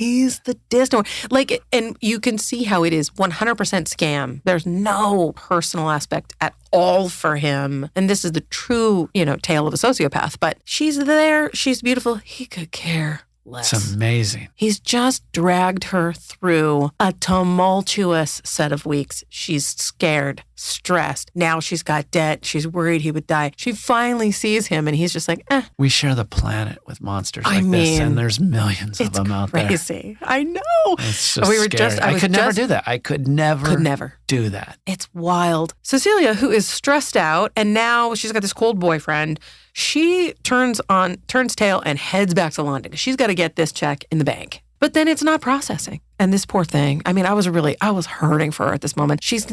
And you can see how it is 100% scam. There's no personal aspect at all for him. And this is the true, tale of a sociopath. But she's there. She's beautiful. He could care It's amazing. He's just dragged her through a tumultuous set of weeks. She's scared, stressed. Now she's got debt. She's worried he would die. She finally sees him and he's just like, We share the planet with monsters like this, and there's millions of them out there. It's crazy. I know. It's just scary. I could never do that. I could never do that. It's wild. Cecilia, who is stressed out, and now she's got this cold boyfriend, she turns tail and heads back to London. She's got to get this check in the bank. But then it's not processing. And this poor thing, I mean, I was hurting for her at this moment. She's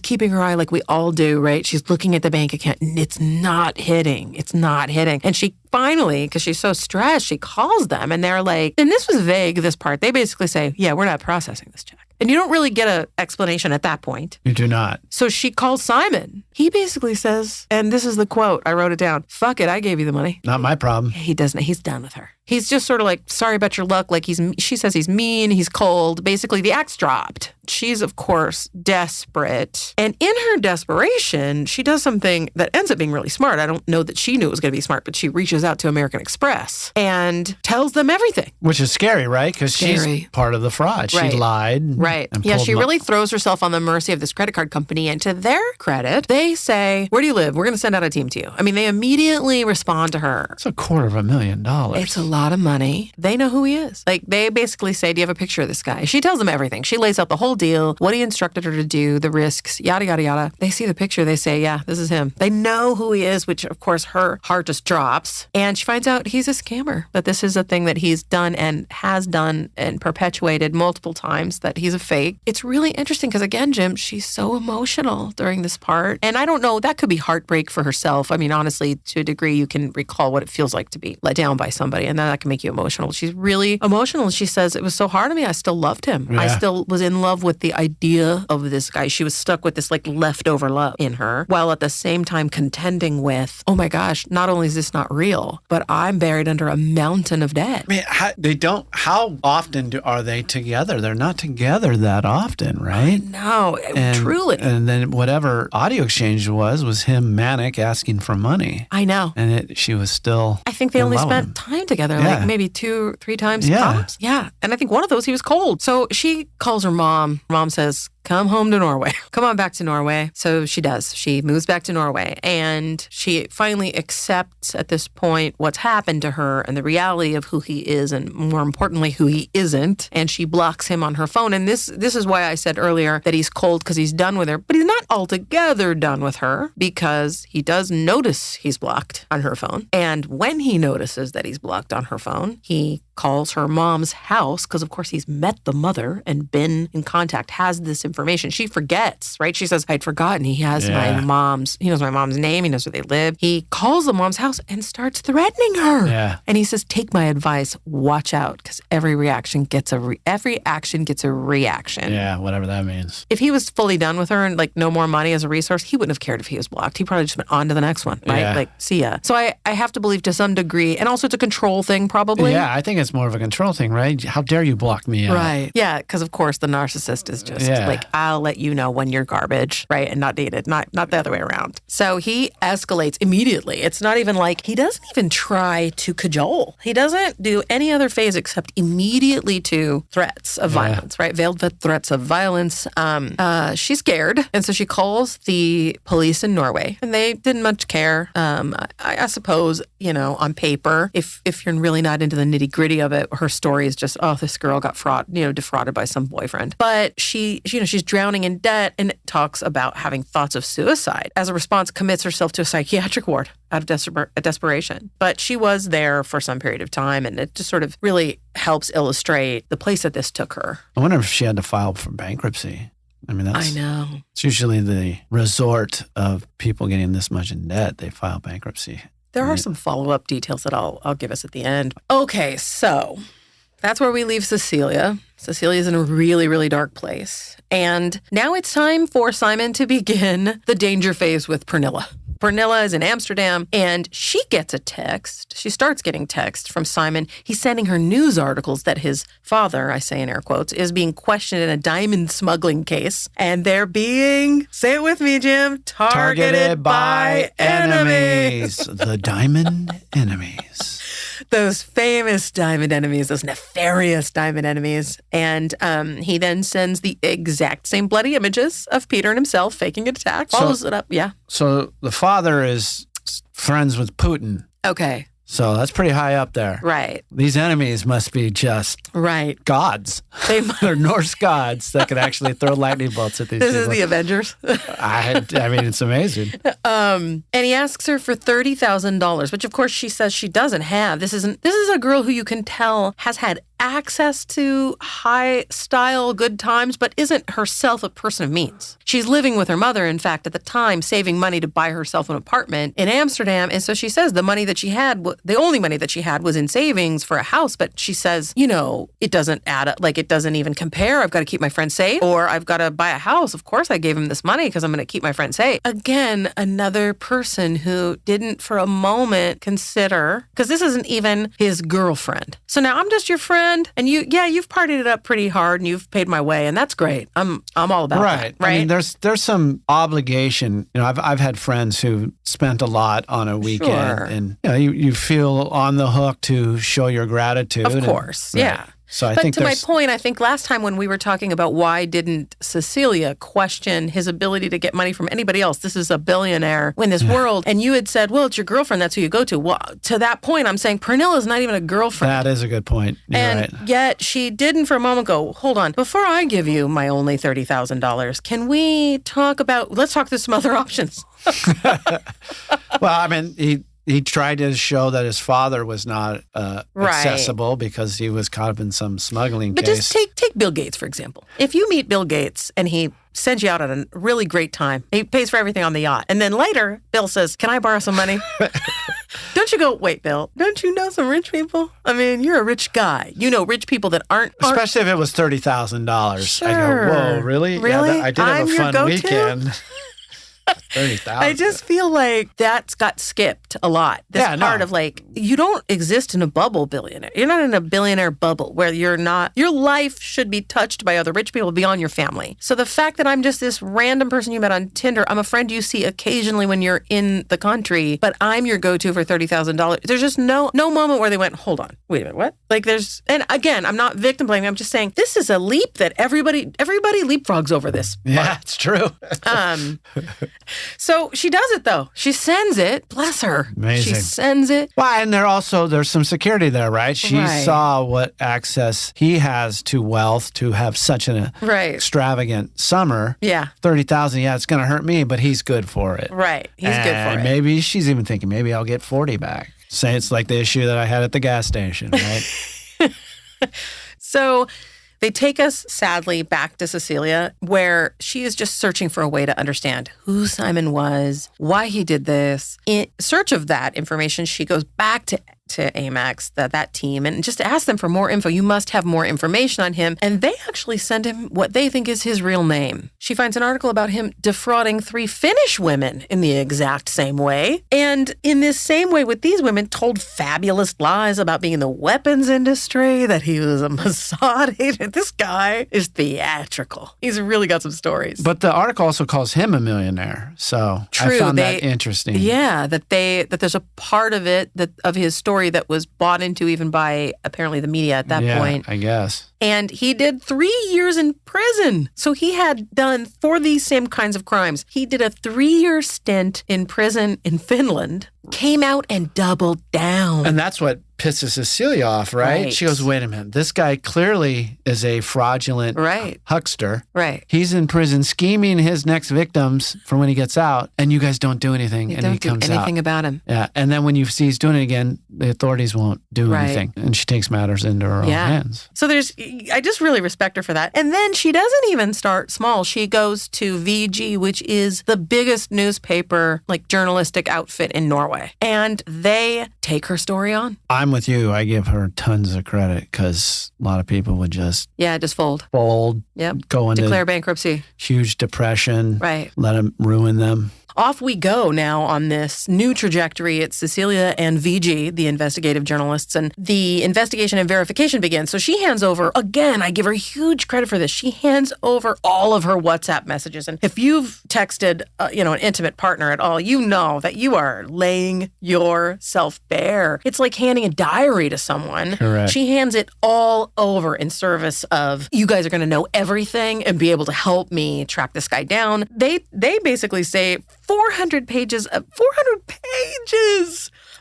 keeping her eye like we all do, right? She's looking at the bank account and it's not hitting. And she finally, because she's so stressed, she calls them and they're like, and this was vague, this part. They basically say, yeah, we're not processing this check. And you don't really get an explanation at that point. You do not. So she calls Simon. He basically says, and this is the quote, I wrote it down, fuck it, I gave you the money. Not my problem. He doesn't. He's done with her. He's just sort of like, sorry about your luck. Like she says he's mean, he's cold. Basically, the axe dropped. She's, of course, desperate. And in her desperation, she does something that ends up being really smart. I don't know that she knew it was going to be smart, but she reaches out to American Express and tells them everything. Which is scary, right? Because she's part of the fraud. Right. She lied. Right. Yeah, she really throws herself on the mercy of this credit card company. And to their credit, they say, where do you live? We're going to send out a team to you. I mean, they immediately respond to her. It's $250,000. It's a lot of money. They know who he is. Like, they basically say, do you have a picture of this guy? She tells them everything. She lays out the whole deal, what he instructed her to do, the risks, yada, yada, yada. They see the picture. They say, yeah, this is him. They know who he is, which, of course, her heart just drops. And she finds out he's a scammer, that this is a thing that he's done and has done and perpetuated multiple times, that he's a fake. It's really interesting because, again, Jim, she's so emotional during this part. And I don't know, that could be heartbreak for herself. I mean, honestly, to a degree, you can recall what it feels like to be let down by somebody, and then that can make you emotional. She's really emotional. She says, it was so hard on me. I still loved him. Yeah. I still was in love with the idea of this guy. She was stuck with this like leftover love in her, while at the same time contending with, oh my gosh, not only is this not real, but I'm buried under a mountain of debt. I mean, how often are they together? They're not together that often, right? No, truly. And then whatever audio exchange was him manic asking for money. I know. And she was still I think they only spent time together, like maybe 2-3 times tops. Yeah. And I think one of those he was cold. So she calls her mom. Mom says, come home to Norway. Come on back to Norway. So she does. She moves back to Norway and she finally accepts at this point what's happened to her and the reality of who he is and more importantly, who he isn't. And she blocks him on her phone. And this is why I said earlier that he's cold because he's done with her, but he's not altogether done with her because he does notice he's blocked on her phone. And when he notices that he's blocked on her phone, he calls her mom's house because, of course, he's met the mother and been in contact, has this information. She forgets, right? She says, I'd forgotten. He has he knows my mom's name. He knows where they live. He calls the mom's house and starts threatening her. Yeah. And he says, take my advice, watch out, because every action gets a reaction. Yeah, whatever that means. If he was fully done with her and like no more money as a resource, he wouldn't have cared if he was blocked. He probably just went on to the next one, right? Yeah. Like, see ya. So I have to believe to some degree, and also it's a control thing probably. Yeah, I think it's more of a control thing, right? How dare you block me out? Right. Yeah, because of course the narcissist is just like, I'll let you know when you're garbage, right? And not needed, not the other way around. So he escalates immediately. It's not even like, he doesn't even try to cajole. He doesn't do any other phase except immediately to threats of violence, right? Veiled threats of violence. She's scared. And so she calls the police in Norway and they didn't much care. I suppose, on paper, if you're really not into the nitty gritty of it, her story is just, this girl got defrauded by some boyfriend. But she's drowning in debt and talks about having thoughts of suicide. As a response, commits herself to a psychiatric ward out of desperation. But she was there for some period of time, and it just sort of really helps illustrate the place that this took her. I wonder if she had to file for bankruptcy. I mean, I know. It's usually the resort of people getting this much in debt. They file bankruptcy. There are some follow-up details that I'll give us at the end. Okay, so that's where we leave Cecilia. Cecilia's in a really, really dark place. And now it's time for Simon to begin the danger phase with Pernilla. Pernilla is in Amsterdam, and she gets a text. She starts getting texts from Simon. He's sending her news articles that his father, I say in air quotes, is being questioned in a diamond smuggling case. And they're being, say it with me, Jim, targeted by enemies. The diamond enemies. those famous diamond enemies, those nefarious diamond enemies. And he then sends the exact same bloody images of Peter and himself faking an attack, follows it up. Yeah. So the father is friends with Putin. Okay. So that's pretty high up there. Right. These enemies must be just gods. They're Norse gods that can actually throw lightning bolts at these people. This is the Avengers. I mean, it's amazing. And he asks her for $30,000, which of course she says she doesn't have. This is a girl who you can tell has had access to high style, good times, but isn't herself a person of means. She's living with her mother, in fact, at the time, saving money to buy herself an apartment in Amsterdam. And so she says the money that she had, the only money that she had was in savings for a house. But she says, it doesn't add up. Like, it doesn't even compare. I've got to keep my friend safe, or I've got to buy a house. Of course, I gave him this money because I'm going to keep my friend safe. Again, another person who didn't for a moment consider, because this isn't even his girlfriend. So now I'm just your friend. And you've partied it up pretty hard and you've paid my way, and that's great. I'm all about that. Right. I mean, there's some obligation. I've had friends who spent a lot on a weekend, and you feel on the hook to show your gratitude. Of course, yeah. So I but think to my point, I think last time when we were talking about why didn't Cecilia question his ability to get money from anybody else? This is a billionaire in this world. And you had said, well, it's your girlfriend. That's who you go to. Well, to that point, I'm saying Pernilla's not even a girlfriend. That is a good point. You're right. Yet she didn't for a moment go, hold on, before I give you my only $30,000, can we let's talk through some other options. Well, I mean, he tried to show that his father was not accessible because he was caught up in some smuggling case. But just take Bill Gates, for example. If you meet Bill Gates and he sends you out on a really great time, he pays for everything on the yacht, and then later Bill says, can I borrow some money? Don't you go, wait, Bill, don't you know some rich people? I mean, you're a rich guy. You know rich people that aren't... Especially if it was $30,000. Sure. I go, whoa, really? Really? Yeah, I did have a fun weekend. 30,000. I just feel like that's got skipped a lot. This part of like, you don't exist in a bubble, billionaire. You're not in a billionaire bubble where your life should be touched by other rich people beyond your family. So the fact that I'm just this random person you met on Tinder, I'm a friend you see occasionally when you're in the country, but I'm your go-to for $30,000. There's just no moment where they went, hold on, wait a minute, what? Like and again, I'm not victim blaming. I'm just saying this is a leap that everybody leapfrogs over this. Yeah, it's true. So she does it, though. She sends it. Bless her. Amazing. She sends it. Well, and there's some security there, right? She saw what access he has to wealth to have such an extravagant summer. Yeah. 30,000, it's going to hurt me, but he's good for it. Right. He's good for it. Maybe she's even thinking, maybe I'll get 40 back. Say it's like the issue that I had at the gas station, right? So... they take us, sadly, back to Cecilia, where she is just searching for a way to understand who Simon was, why he did this. In search of that information, she goes back to Amex, that team, and just ask them for more info. You must have more information on him. And they actually send him what they think is his real name. She finds an article about him defrauding 3 Finnish women in the exact same way. And in this same way with these women, told fabulous lies about being in the weapons industry, that he was a Mossad agent. This guy is theatrical. He's really got some stories. But the article also calls him a millionaire. So I found that interesting. Yeah, that there's a part of it of his story that was bought into even by apparently the media at that point. I guess. And he did 3 years in prison. So he had done, for these same kinds of crimes, he did a 3-year stint in prison in Finland, came out and doubled down. And that's what pisses Cecilia off, right? She goes, wait a minute. This guy clearly is a fraudulent huckster. Right. He's in prison scheming his next victims for when he gets out, and you guys don't do anything, and he comes out. Don't do anything about him. Yeah. And then when you see he's doing it again, the authorities won't do anything. And she takes matters into her own hands. So I just really respect her for that. And then she doesn't even start small. She goes to VG, which is the biggest newspaper, like journalistic outfit in Norway. And they take her story on. I'm with you. I give her tons of credit because a lot of people would just fold. Yep. Go into declare bankruptcy. Huge depression. Right. Let him ruin them. off we go now on this new trajectory. It's Cecilia and VG, the investigative journalists, and the investigation and verification begins. So she hands over, again, I give her huge credit for this. She hands over all of her WhatsApp messages. And if you've texted, an intimate partner at all, you know that you are laying yourself bare. It's like handing a diary to someone. Correct. She hands it all over in service of, you guys are going to know everything and be able to help me track this guy down. They basically say 400 pages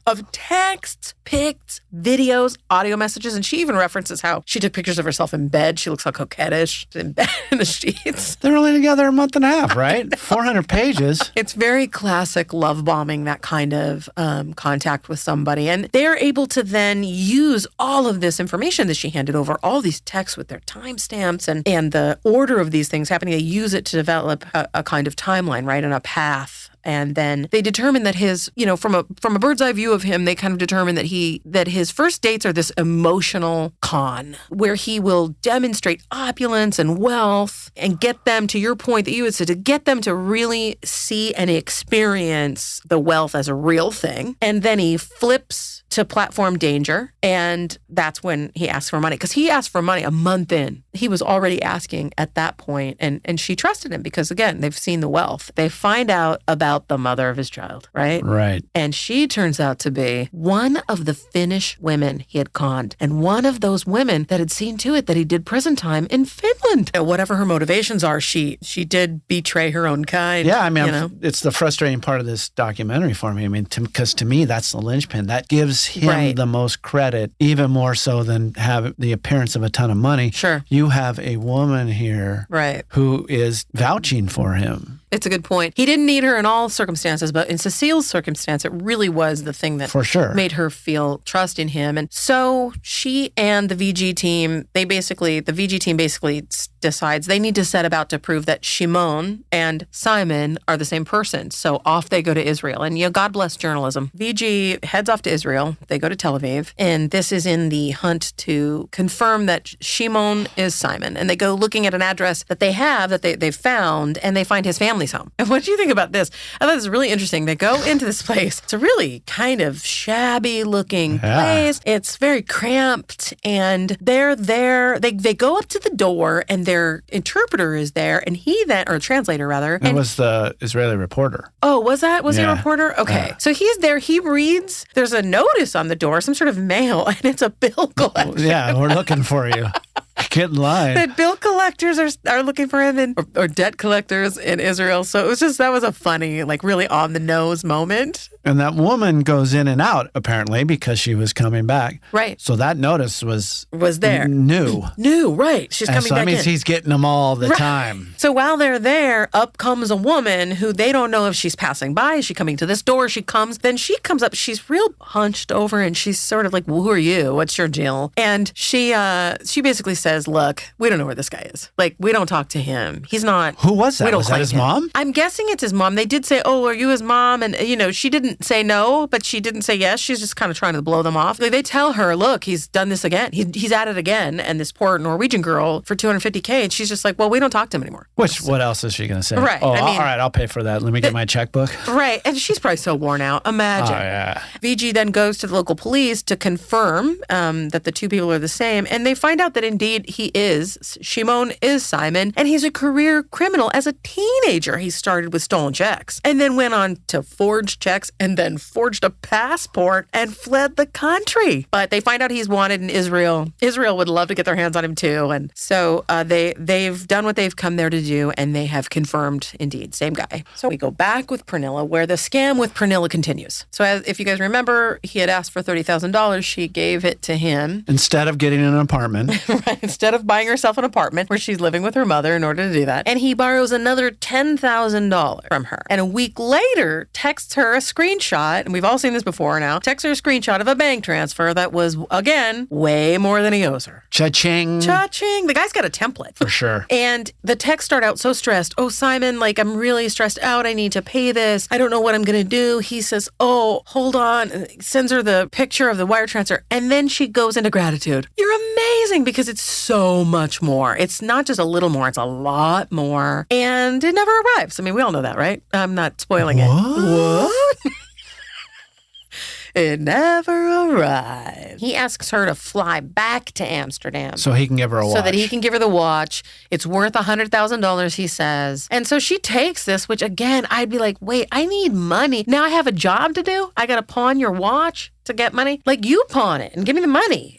of texts, pics, videos, audio messages. And she even references how she took pictures of herself in bed. She looks all coquettish in bed in the sheets. They're only together a month and a half, right? 400 pages. It's very classic love bombing, that kind of contact with somebody. And they're able to then use all of this information that she handed over, all these texts with their timestamps and the order of these things happening. They use it to develop a kind of timeline, right, and a path. And then they determine that his, from a bird's eye view of him, they kind of determine that his first dates are this emotional con where he will demonstrate opulence and wealth and get them, to your point that you had said, to get them to really see and experience the wealth as a real thing. And then he flips to platform danger. And that's when he asks for money, because he asked for money a month in. He was already asking at that point, and she trusted him because, again, they've seen the wealth. They find out about the mother of his child, right? Right. And she turns out to be one of the Finnish women he had conned, and one of those women that had seen to it that he did prison time in Finland. And whatever her motivations are, she did betray her own kind. Yeah, I mean, it's the frustrating part of this documentary for me. I mean, because to me, that's the linchpin. That gives him the most credit, even more so than have the appearance of a ton of money. Sure. You have a woman here who is vouching for him. It's a good point. He didn't need her in all circumstances, but in Cecile's circumstance, it really was the thing that for sure made her feel trust in him. And so she and the VG team, the VG team basically decides they need to set about to prove that Shimon and Simon are the same person. So off they go to Israel. And, God bless journalism. VG heads off to Israel. They go to Tel Aviv. And this is in the hunt to confirm that Shimon is Simon. And they go looking at an address that they have, that they've found, and they find his family's home. And what do you think about this? I thought this was really interesting. They go into this place. It's a really kind of shabby looking place. It's very cramped. And they're there. They go up to the door, and their interpreter is there. And or translator rather. It was the Israeli reporter. Oh, was that? Was he a reporter? Okay. So he's there. He reads. There's a notice on the door, some sort of mail, and it's a bill collection. Yeah, we're looking for you. Get in line. That bill collectors are looking for him, or debt collectors in Israel. So it was that was a funny, really on the nose moment. And that woman goes in and out, apparently, because she was coming back. Right. So that notice was there. New, right. She's coming back in. So that means he's getting them all the time. So while they're there, up comes a woman who they don't know if she's passing by. Is she coming to this door? She comes up. She's real hunched over, and she's sort of like, well, who are you? What's your deal? And she basically says, look, we don't know where this guy is. We don't talk to him. He's not. Who was that? Was that his mom? I'm guessing it's his mom. They did say, oh, are you his mom? And, she didn't say no, but she didn't say yes. She's just kind of trying to blow them off. They tell her, look, he's done this again. He's at it again. And this poor Norwegian girl for $250K. And she's just like, well, we don't talk to him anymore. What else is she going to say? Right. Oh, all right, I'll pay for that. Let me get my checkbook. Right. And she's probably so worn out. Imagine. Oh, yeah. VG then goes to the local police to confirm that the two people are the same. And they find out that indeed Shimon is Simon, and he's a career criminal. As a teenager, he started with stolen checks and then went on to forge checks and then forged a passport and fled the country. But they find out he's wanted in Israel. Israel would love to get their hands on him too. And so they've done what they've come there to do, and they have confirmed, indeed, same guy. So we go back with Pernilla, where the scam with Pernilla continues. So if you guys remember, he had asked for $30,000. She gave it to him. Instead of getting an apartment. Right. Instead of buying herself an apartment where she's living with her mother in order to do that. And he borrows another $10,000 from her. And a week later, texts her a screenshot screenshot, and we've all seen this before now, texts her a screenshot of a bank transfer that was, again, way more than he owes her. Cha-ching. Cha-ching. The guy's got a template. For sure. And the text start out so stressed. Oh, Simon, like, I'm really stressed out. I need to pay this. I don't know what I'm going to do. He says, oh, hold on. Sends her the picture of the wire transfer. And then she goes into gratitude. You're amazing because it's so much more. It's not just a little more. It's a lot more. And it never arrives. I mean, we all know that, right? I'm not spoiling it. What? It never arrived. He asks her to fly back to Amsterdam. So he can give her a watch. So that he can give her the watch. It's worth $100,000, he says. And so she takes this, which again, I'd be like, wait, I need money. Now I have a job to do? I got to pawn your watch to get money? Like, you pawn it and give me the money,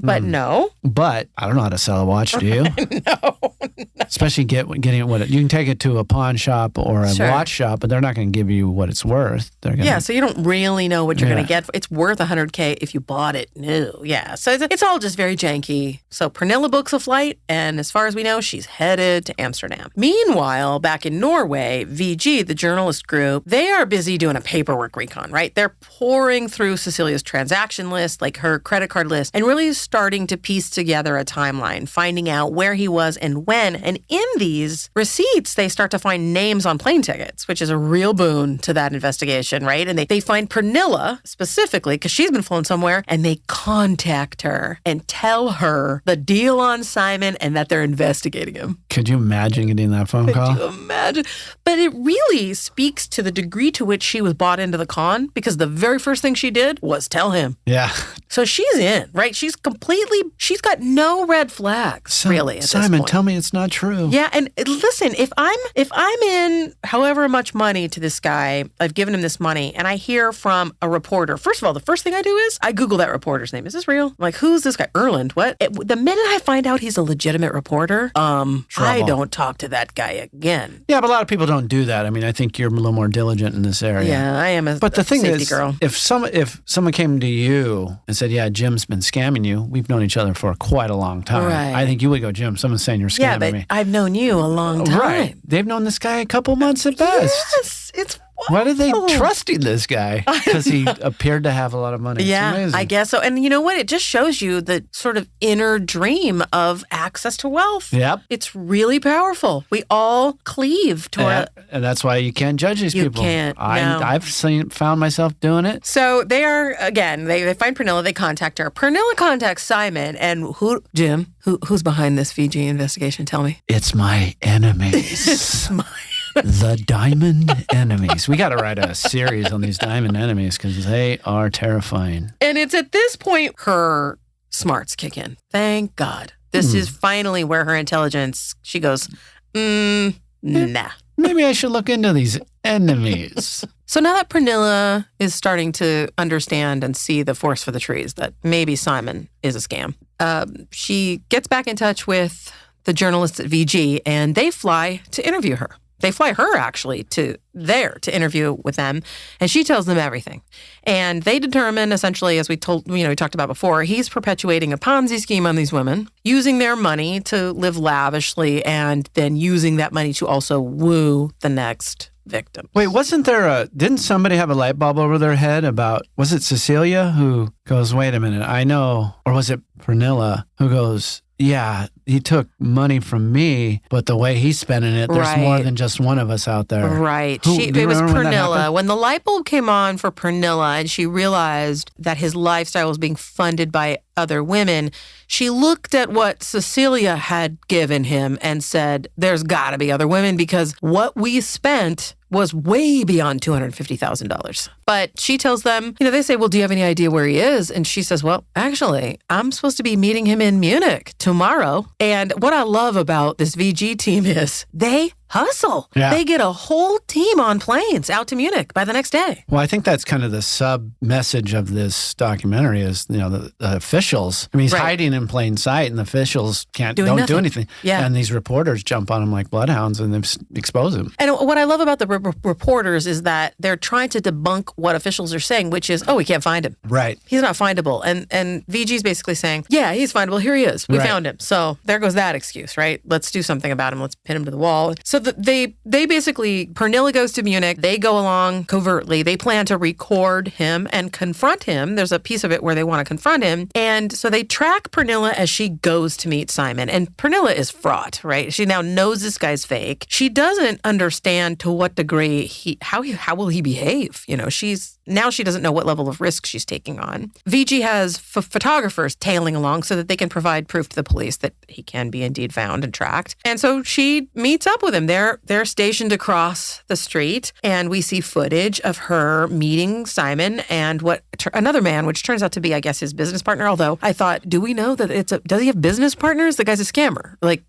but no. But I don't know how to sell a watch, do you? No. Especially getting it you can take it to a pawn shop or a watch shop, but they're not going to give you what it's worth. They're gonna, so you don't really know what you're going to get. It's worth $100K if you bought it new. Yeah. So it's all just very janky. So Pernilla books a flight, and as far as we know, she's headed to Amsterdam. Meanwhile, back in Norway, VG, the journalist group, they are busy doing a paperwork recon, right? They're pouring through Cecilia's transaction list, like her credit card list, and really starting to piece together a timeline, finding out where he was and when. And in these receipts, they start to find names on plane tickets, which is a real boon to that investigation, right? And they find Pernilla specifically, because she's been flown somewhere, and they contact her and tell her the deal on Simon and that they're investigating him. Could you imagine getting that phone call? Could you imagine? But it really speaks to the degree to which she was bought into the con, because the very first thing she did was tell him. Yeah. So she's in, right? She's got no red flags, really, at Simon, this point. tell me it's not true. Yeah, and listen, if I'm in however much money to this guy, I've given him this money, and I hear from a reporter, first of all, the first thing I do is I Google that reporter's name. Is this real? I'm like, who's this guy? Erland, what? The minute I find out he's a legitimate reporter, I don't talk to that guy again. Yeah, but a lot of people don't do that. I mean, I think you're a little more diligent in this area. Yeah, I am But the thing safety is, girl. if someone came to you and said, yeah, Jim's been scamming you, we've known each other for quite a long time. Right. I think you would go, Jim, someone's saying you're scamming Yeah, but me. I've known you a long time. Right. They've known this guy a couple months at best. Yes, it's Why are they trusting this guy? Because he appeared to have a lot of money. It's amazing. I guess so. And you know what? It just shows you the sort of inner dream of access to wealth. Yep. It's really powerful. We all cleave to and that's why you can't judge these people. You can't. No. I've found myself doing it. So they are, again, they find Pernilla, they contact her. Pernilla contacts Simon, and who's behind this VG investigation? Tell me. It's my enemies. It's my The Diamond Enemies. We got to write a series on these Diamond Enemies because they are terrifying. And it's at this point her smarts kick in. Thank God. This is finally where her intelligence, she goes, nah. Maybe I should look into these enemies. So now that Pernilla is starting to understand and see the forest for the trees, that maybe Simon is a scam, she gets back in touch with the journalists at VG, and they fly to interview her. They fly her, actually, to interview with them, and she tells them everything. And they determine, essentially, as we talked about before, he's perpetuating a Ponzi scheme on these women, using their money to live lavishly, and then using that money to also woo the next victim. Wait, didn't somebody have a light bulb over their head about, was it Cecilia who goes, wait a minute, I know, or was it Pernilla who goes, yeah, he took money from me, but the way he's spending it, there's more than just one of us out there. Right. It was Pernilla. When the light bulb came on for Pernilla and she realized that his lifestyle was being funded by other women, she looked at what Cecilia had given him and said, there's got to be other women because what we spent was way beyond $250,000. But she tells them, they say, well, do you have any idea where he is? And she says, well, actually, I'm supposed to be meeting him in Munich tomorrow. And what I love about this VG team is they hustle. Yeah. They get a whole team on planes out to Munich by the next day. Well, I think that's kind of the sub-message of this documentary is, the officials. I mean, he's hiding in plain sight, and the officials don't do anything. Yeah. And these reporters jump on him like bloodhounds, and they expose him. And what I love about the reporters is that they're trying to debunk what officials are saying, which is, we can't find him. Right. He's not findable. And VG's basically saying, yeah, he's findable. Here he is. We found him. So there goes that excuse, right? Let's do something about him. Let's pin him to the wall. So they basically, Pernilla goes to Munich. They go along covertly. They plan to record him and confront him. There's a piece of it where they want to confront him. And so they track Pernilla as she goes to meet Simon. And Pernilla is fraught, right? She now knows this guy's fake. She doesn't understand to what degree how will he behave? You know, she doesn't know what level of risk she's taking on. VG has photographers tailing along so that they can provide proof to the police that he can be indeed found and tracked. And so she meets up with him. They're stationed across the street, and we see footage of her meeting Simon and another man, which turns out to be, I guess, his business partner. Although I thought, do we know that does he have business partners? The guy's a scammer. But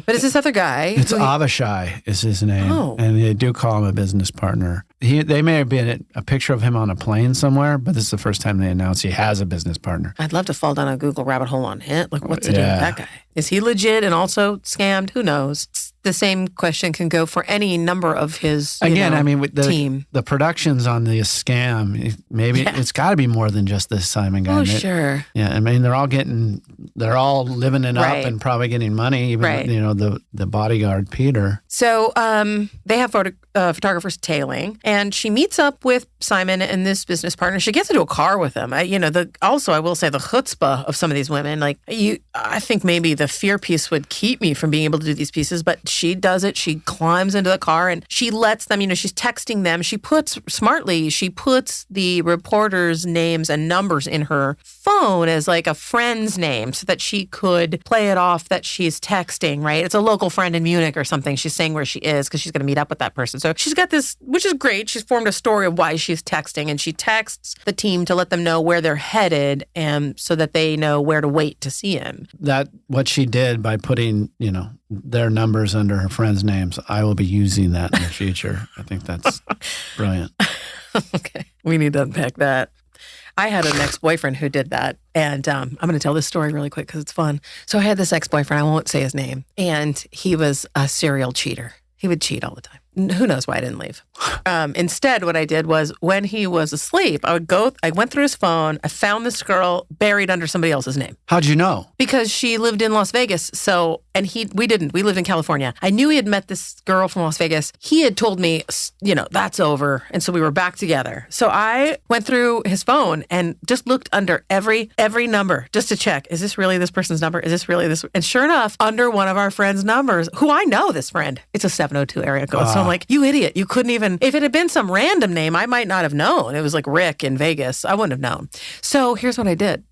it's this other guy. It's Avishai is his name. Oh. And they do call him a business partner. They may have been a picture of him on a plane somewhere, but this is the first time they announce he has a business partner. I'd love to fall down a Google rabbit hole on him. What's the deal with that guy? Is he legit and also scammed? Who knows? The same question can go for any number of his team. The productions on the scam, it's got to be more than just this Simon guy. Oh, sure. Yeah, I mean, they're all living it up and probably getting money, even, the bodyguard, Peter. So they have photographers tailing, and she meets up with Simon and this business partner. She gets into a car with him. I will say the chutzpah of some of these women, I think maybe the fear piece would keep me from being able to do these pieces, but she does it. She climbs into the car and she lets them, she's texting them. She puts the reporters' names and numbers in her phone as like a friend's name so that she could play it off that she's texting, right? It's a local friend in Munich or something. She's saying where she is because she's going to meet up with that person. So she's got this, which is great. She's formed a story of why she's texting, and she texts the team to let them know where they're headed and so that they know where to wait to see him. What she did by putting, their numbers under her friends' names, I will be using that in the future. I think that's brilliant. Okay. We need to unpack that. I had an ex-boyfriend who did that, and I'm going to tell this story really quick because it's fun. So I had this ex-boyfriend, I won't say his name, and he was a serial cheater. He would cheat all the time. Who knows why I didn't leave. Instead, what I did was when he was asleep, I went through his phone. I found this girl buried under somebody else's name. How'd you know? Because she lived in Las Vegas. We lived in California. I knew he had met this girl from Las Vegas. He had told me, that's over. And so we were back together. So I went through his phone and just looked under every number just to check, is this really this person's number? Is this really this? And sure enough, under one of our friends' numbers, who I know this friend, it's a 702 area code. So I'm like, you idiot. You couldn't even, if it had been some random name, I might not have known. It was like Rick in Vegas. I wouldn't have known. So here's what I did.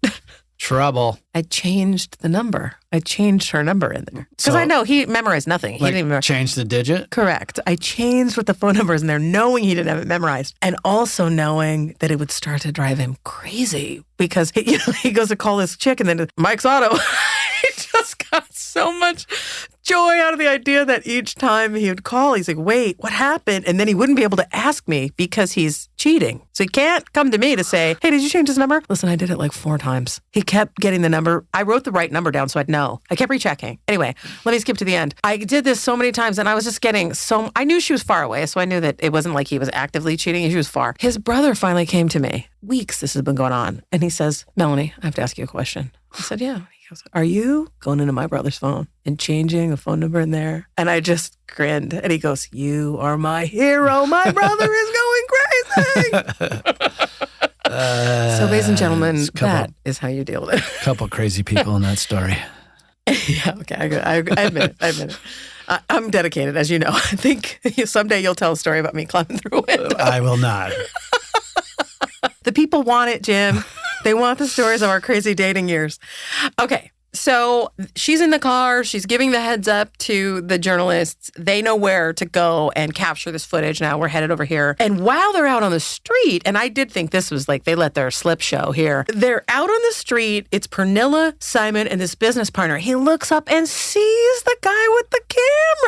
Trouble. I changed the number. I changed her number in there. Because I know he memorized nothing. He didn't even change the digit? Correct. I changed what the phone number is in there, knowing he didn't have it memorized. And also knowing that it would start to drive him crazy. Because he goes to call this chick and then Mike's Auto. He just got so much joy out of the idea that each time he would call, he's like, wait, what happened? And then he wouldn't be able to ask me because he's cheating. So he can't come to me to say, hey, did you change his number? Listen, I did it like 4 times. He kept getting the number. I wrote the right number down so I'd know. I kept rechecking. Anyway, let me skip to the end. I did this so many times and I was just getting I knew she was far away, so I knew that it wasn't like he was actively cheating. She was far. His brother finally came to me. Weeks this has been going on. And he says, Melanee, I have to ask you a question. I said, yeah. He goes, are you going into my brother's phone and changing a phone number in there? And I just grinned. And he goes, you are my hero. My brother is going crazy. So, ladies and gentlemen, that is how you deal with it. A couple crazy people in that story. Yeah, okay. I admit it. I'm dedicated, as you know. I think someday you'll tell a story about me climbing through a window. I will not. The people want it, Jim. They want the stories of our crazy dating years. Okay, so she's in the car. She's giving the heads up to the journalists. They know where to go and capture this footage. Now we're headed over here. And while they're out on the street, and I did think this was like they let their slip show here. They're out on the street. It's Pernilla, Simon, and this business partner. He looks up and sees the guy with the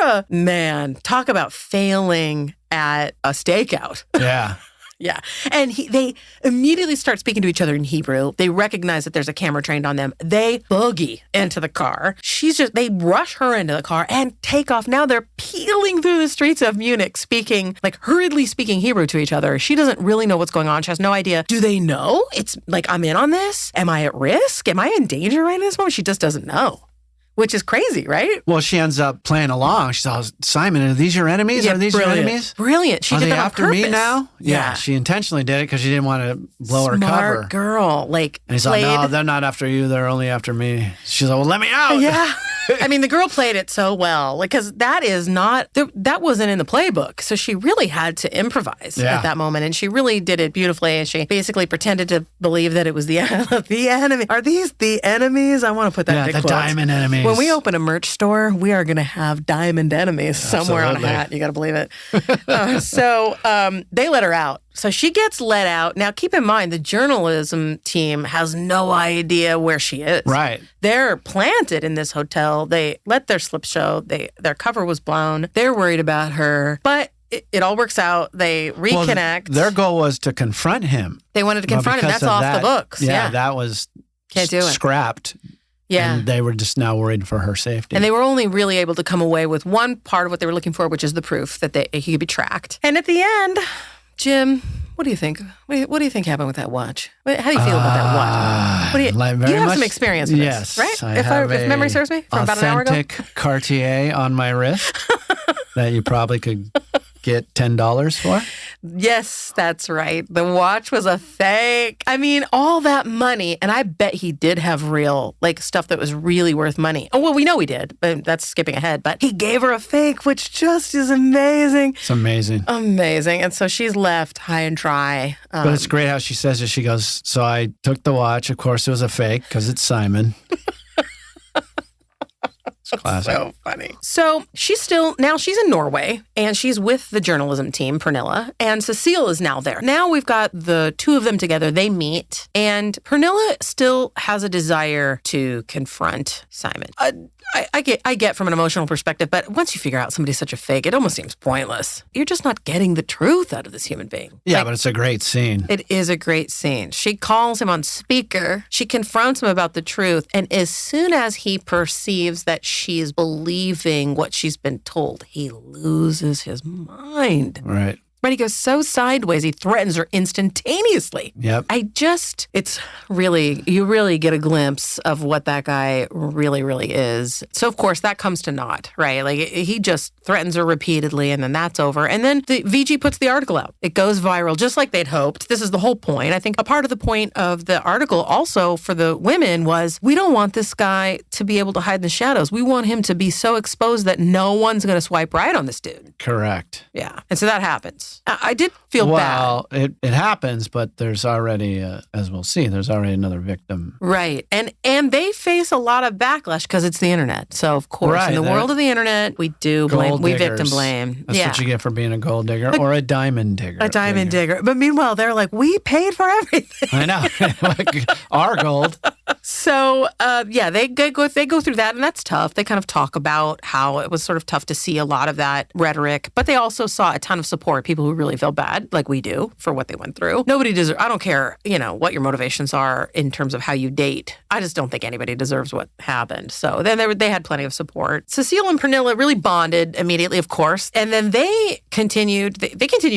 camera. Man, talk about failing at a stakeout. Yeah. Yeah. And they immediately start speaking to each other in Hebrew. They recognize that there's a camera trained on them. They boogie into the car. They rush her into the car and take off. Now they're peeling through the streets of Munich, hurriedly speaking Hebrew to each other. She doesn't really know what's going on. She has no idea. Do they know? It's like, I'm in on this? Am I at risk? Am I in danger right in this moment? She just doesn't know. which is crazy, right? Well, she ends up playing along. She says, Simon, are these your enemies? Are these brilliant. your enemies? Brilliant. She are did they that on after me purpose. now? Yeah, she intentionally did it because she didn't want to blow her cover. Smart girl. Like, and he's like, no, they're not after you. They're only after me. She's like, well, let me out. Yeah. I mean, the girl played it so well because that wasn't in the playbook. So she really had to improvise at that moment. And she really did it beautifully. And she basically pretended to believe that it was the enemy. Are these the enemies? I want to put that in the quotes. diamond enemies. When we open a merch store, we are going to have diamond enemies somewhere on a hat. You got to believe it. So they let her out. So she gets let out. Now, keep in mind, the journalism team has no idea where she is. Right. They're planted in this hotel. They let their slip show. Their cover was blown. They're worried about her. But it all works out. They reconnect. Well, their goal was to confront him. They wanted to confront him. That's off the books. Yeah, that was Can't do it. Scrapped. Yeah. And they were just now worried for her safety. And they were only really able to come away with one part of what they were looking for, which is the proof that he could be tracked. And at the end, Jim, what do you think? What do you think happened with that watch? How do you feel about that watch? You have some experience with this, right? If memory serves me, from about an hour ago? Authentic Cartier on my wrist that you probably could get $10 for? Yes, that's right. The watch was a fake. I mean, all that money, and I bet he did have real, stuff that was really worth money. Oh, well, we know he did, but that's skipping ahead. But he gave her a fake, which just is amazing. It's amazing. Amazing. And so she's left high and dry. But it's great how she says it. She goes, so I took the watch. Of course, it was a fake because it's Simon. It's classic. So funny. So she's in Norway and she's with the journalism team, Pernilla, and Cecile is now there. Now we've got the two of them together. They meet and Pernilla still has a desire to confront Simon. I get from an emotional perspective, but once you figure out somebody's such a fake, it almost seems pointless. You're just not getting the truth out of this human being. Yeah, but it's a great scene. It is a great scene. She calls him on speaker. She confronts him about the truth. And as soon as he perceives that she's believing what she's been told, he loses his mind. Right. But he goes so sideways, he threatens her instantaneously. Yep. You really get a glimpse of what that guy really, really is. So, of course, that comes to naught, right? He just threatens her repeatedly, and then that's over. And then the VG puts the article out. It goes viral, just like they'd hoped. This is the whole point. I think a part of the point of the article also for the women was, we don't want this guy to be able to hide in the shadows. We want him to be so exposed that no one's going to swipe right on this dude. Correct. Yeah. And so that happens. I did feel bad. Well, it happens, but there's already, as we'll see, there's already another victim. Right. And they face a lot of backlash because it's the internet. So, of course, in the world of the internet, we do blame, we victim blame. That's what you get for being a gold digger or a diamond digger. A diamond digger. But meanwhile, they're like, we paid for everything. I know. Our gold. So, they go through that, and that's tough. They kind of talk about how it was sort of tough to see a lot of that rhetoric, but they also saw a ton of support, people who really feel bad, like we do, for what they went through. Nobody deserves, I don't care, what your motivations are in terms of how you date. I just don't think anybody deserves what happened. So then they had plenty of support. Cecile and Pernilla really bonded immediately, of course, and then they continued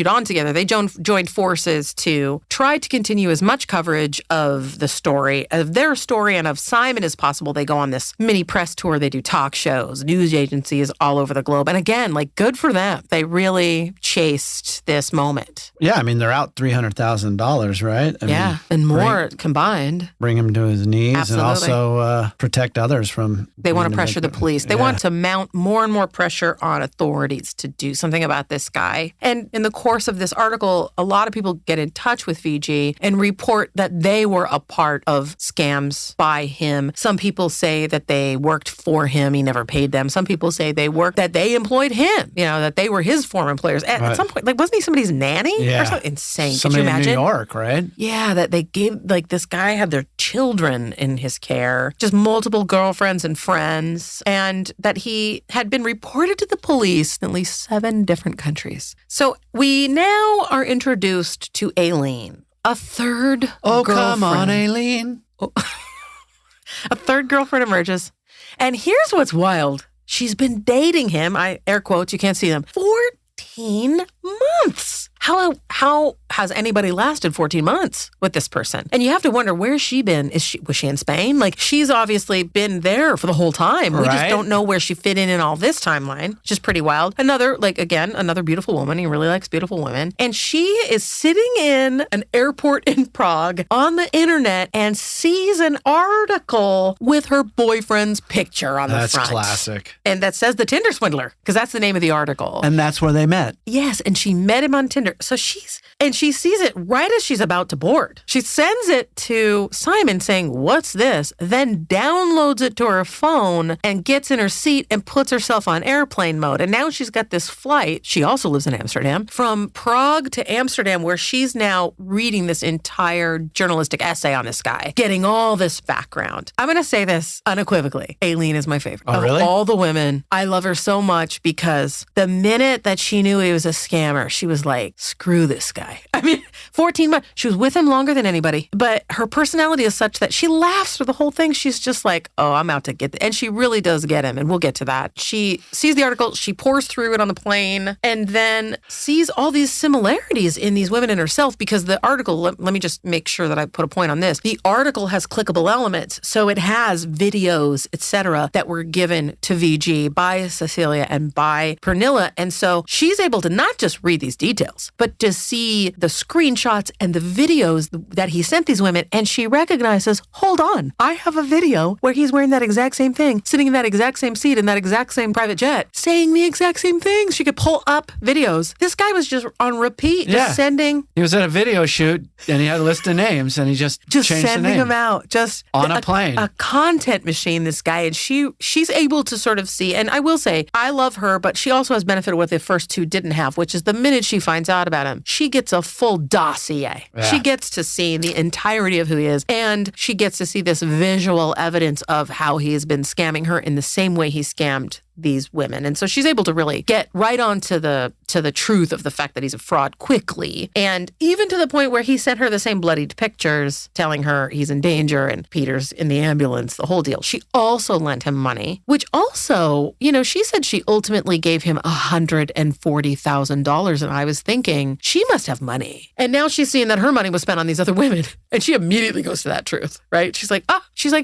on together. They joined forces to try to continue as much coverage of the story, of their story and of Simon as possible. They go on this mini press tour. They do talk shows, news agencies all over the globe. And again, good for them. They really chased this moment. Yeah, I mean, they're out $300,000, right? I mean, and more combined. Bring him to his knees. Absolutely. And also protect others from... They want to pressure the police. They want to mount more and more pressure on authorities to do something about this guy. And in the course of this article, a lot of people get in touch with VG and report that they were a part of scams by him. Some people say that they worked for him. He never paid them. Some people say that they employed him, that they were his former employers. At some point, wasn't he somebody's nanny? Yeah. Or something insane. Somebody Could you imagine? in New York, right? Yeah, that they gave, this guy had their children in his care, just multiple girlfriends and friends, and that he had been reported to the police in at least 7 different countries. So we now are introduced to Aileen, a third girlfriend. Come on, Aileen. A third girlfriend emerges. And here's what's wild. She's been dating him, air quotes, you can't see them, 14 months. how has anybody lasted 14 months with this person? And you have to wonder, where's she been? Was she in Spain? Like, she's obviously been there for the whole time. We just don't know where she fit in all this timeline, which is pretty wild. Another beautiful woman. He really likes beautiful women. And she is sitting in an airport in Prague on the internet and sees an article with her boyfriend's picture on the front. That's classic. And that says the Tinder Swindler, because that's the name of the article. And that's where they met. Yes, and she met him on Tinder. So she sees it right as she's about to board. She sends it to Simon saying, "What's this?" Then downloads it to her phone and gets in her seat and puts herself on airplane mode. And now she's got this flight. She also lives in Amsterdam, from Prague to Amsterdam, where she's now reading this entire journalistic essay on this guy, getting all this background. I'm going to say this unequivocally. Aileen is my favorite. Oh, really? Of all the women, I love her so much because the minute that she knew he was a scammer, she was like, screw this guy. I mean, 14 months. She was with him longer than anybody, but her personality is such that she laughs through the whole thing. She's just like, oh, I'm out to get and she really does get him, and we'll get to that. She sees the article, she pours through it on the plane, and then sees all these similarities in these women and herself, because the article, let me just make sure that I put a point on this. The article has clickable elements, so it has videos, etc., that were given to VG by Cecilia and by Pernilla, and so she's able to not just read these details, but to see the screenshots and the videos that he sent these women, and she recognizes, hold on, I have a video where he's wearing that exact same thing, sitting in that exact same seat in that exact same private jet, saying the exact same things. She could pull up videos. This guy was just on repeat, just sending. He was at a video shoot and he had a list of names and he just changed sending the name. them out, just on a plane. A content machine, this guy. And she's able to sort of see, and I will say, I love her, but she also has benefited what the first two didn't have, which is the minute she finds out about him, she gets a full dossier. Yeah. She gets to see the entirety of who he is, and she gets to see this visual evidence of how he has been scamming her in the same way he scammed these women. And so she's able to really get right on to the truth of the fact that he's a fraud quickly. And even to the point where he sent her the same bloodied pictures telling her he's in danger and Peter's in the ambulance, the whole deal. She also lent him money, which also, she said she ultimately gave him $140,000. And I was thinking, she must have money. And now she's seeing that her money was spent on these other women. And she immediately goes to that truth, right? She's like,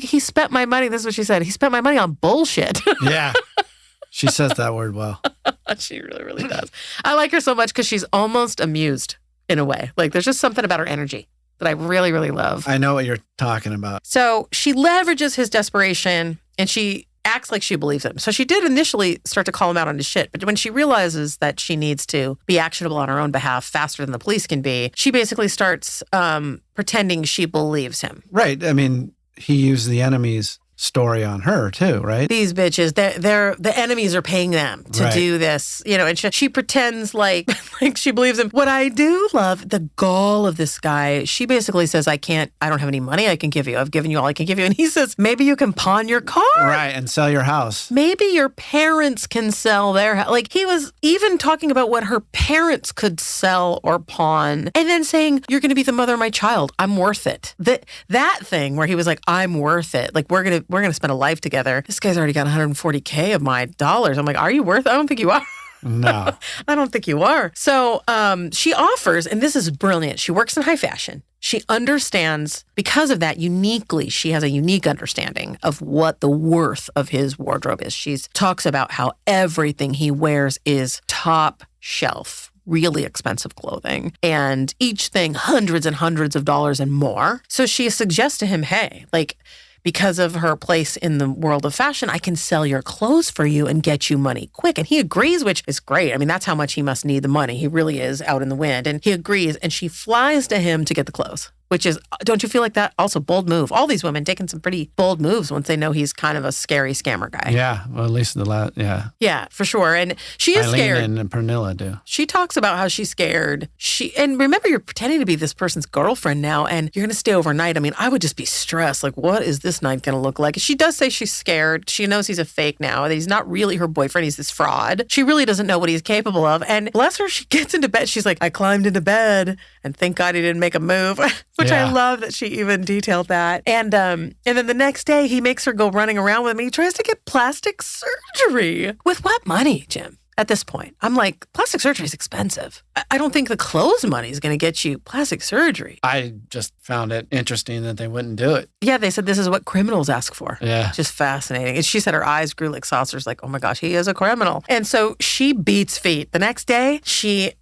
he spent my money. This is what she said. He spent my money on bullshit. Yeah. She says that word well. She really, really does. I like her so much because she's almost amused in a way. Like, there's just something about her energy that I really, really love. I know what you're talking about. So she leverages his desperation and she acts like she believes him. So she did initially start to call him out on his shit. But when she realizes that she needs to be actionable on her own behalf faster than the police can be, she basically starts pretending she believes him. Right. I mean, he used the enemy's story on her too, right? These bitches, they're the enemies are paying them to do this, and she pretends like she believes him. What I do love, the gall of this guy, she basically says, I don't have any money I can give you. I've given you all I can give you. And he says, maybe you can pawn your car. Right, and sell your house. Maybe your parents can sell their house. Like, he was even talking about what her parents could sell or pawn, and then saying, you're going to be the mother of my child. I'm worth it. That thing where he was like, I'm worth it. Like, we're going to spend a life together. This guy's already got $140K of my dollars. I'm like, are you worth it? I don't think you are. No. I don't think you are. So she offers, and this is brilliant. She works in high fashion. She understands, because of that, uniquely, she has a unique understanding of what the worth of his wardrobe is. She talks about how everything he wears is top shelf, really expensive clothing, and each thing hundreds and hundreds of dollars and more. So she suggests to him, hey, because of her place in the world of fashion, I can sell your clothes for you and get you money quick. And he agrees, which is great. I mean, that's how much he must need the money. He really is out in the wind. And he agrees, and she flies to him to get the clothes, which is, don't you feel like that? Also, bold move. All these women taking some pretty bold moves once they know he's kind of a scary scammer guy. Yeah, well, at least yeah. Yeah, for sure. And she is scared. Eileen and Pernilla do. She talks about how she's scared. And remember, you're pretending to be this person's girlfriend now, and you're going to stay overnight. I mean, I would just be stressed. Like, what is this night going to look like? She does say she's scared. She knows he's a fake now, that he's not really her boyfriend. He's this fraud. She really doesn't know what he's capable of. And bless her, she gets into bed. She's like, I climbed into bed, and thank God he didn't make a move, which I love that she even detailed that. And then the next day, he makes her go running around with him. He tries to get plastic surgery. With what money, Jim? at this point. I'm like, plastic surgery is expensive. I don't think the clothes money is going to get you plastic surgery. I just found it interesting that they wouldn't do it. Yeah, they said this is what criminals ask for. Yeah. Just fascinating. And she said her eyes grew like saucers, like, oh my gosh, he is a criminal. And so she beats feet. The next day, she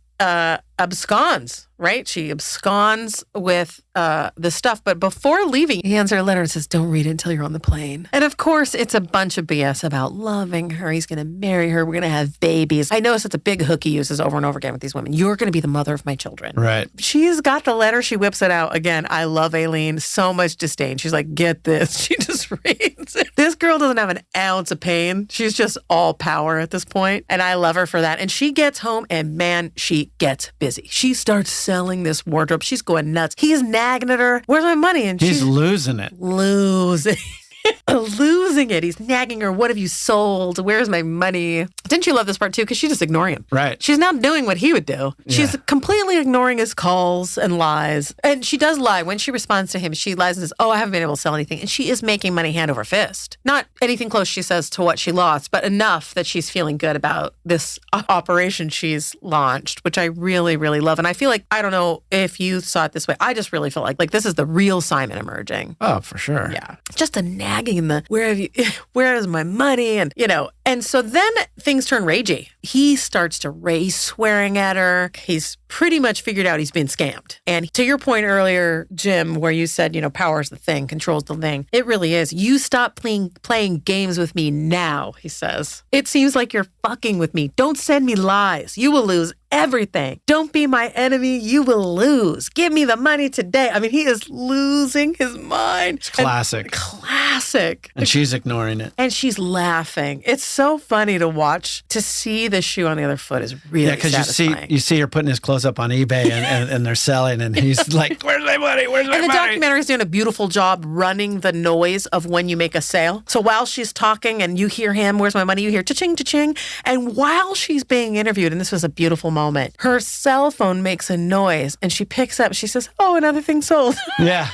absconds, right? She absconds with the stuff. But before leaving, he hands her a letter and says, don't read it until you're on the plane. And of course, it's a bunch of BS about loving her. He's going to marry her. We're going to have babies. I notice it's a big hook he uses over and over again with these women. You're going to be the mother of my children. Right. She's got the letter. She whips it out. Again, I love Aileen. So much disdain. She's like, get this. She just reads it. This girl doesn't have an ounce of pain. She's just all power at this point. And I love her for that. And she gets home and man, she gets busy. She starts selling this wardrobe. She's going nuts. He's nagging at her. Where's my money? And he's losing it. Losing it. He's nagging her. What have you sold? Where's my money? Didn't you love this part too? Because she's just ignoring him. Right. She's now doing what he would do. Yeah. She's completely ignoring his calls and lies. And she does lie. When she responds to him, she lies and says, oh, I haven't been able to sell anything. And she is making money hand over fist. Not anything close, she says, to what she lost, but enough that she's feeling good about this operation she's launched, which I really, really love. And I feel like, I don't know if you saw it this way, I just really feel like this is the real Simon emerging. Oh, for sure. Yeah. Just a nagging in the, where is my money? And, and so then things turn ragey. He starts to race swearing at her. He's pretty much figured out he's been scammed. And to your point earlier, Jim, where you said, power is the thing, control's the thing. It really is. You stop playing games with me now, he says. It seems like you're fucking with me. Don't send me lies. You will lose everything. Don't be my enemy. You will lose. Give me the money today. I mean, he is losing his mind. It's classic. Classic. And she's ignoring it. And she's laughing. It's so funny to watch. To see the shoe on the other foot is really satisfying. because you see her putting his clothes up on eBay and they're selling and he's like, where's my money? Where's my money? And the documentary is doing a beautiful job running the noise of when you make a sale. So while she's talking and you hear him, where's my money? You hear cha-ching, cha-ching. And while she's being interviewed, and this was a beautiful moment, her cell phone makes a noise and she picks up, she says, oh, another thing sold. Yeah.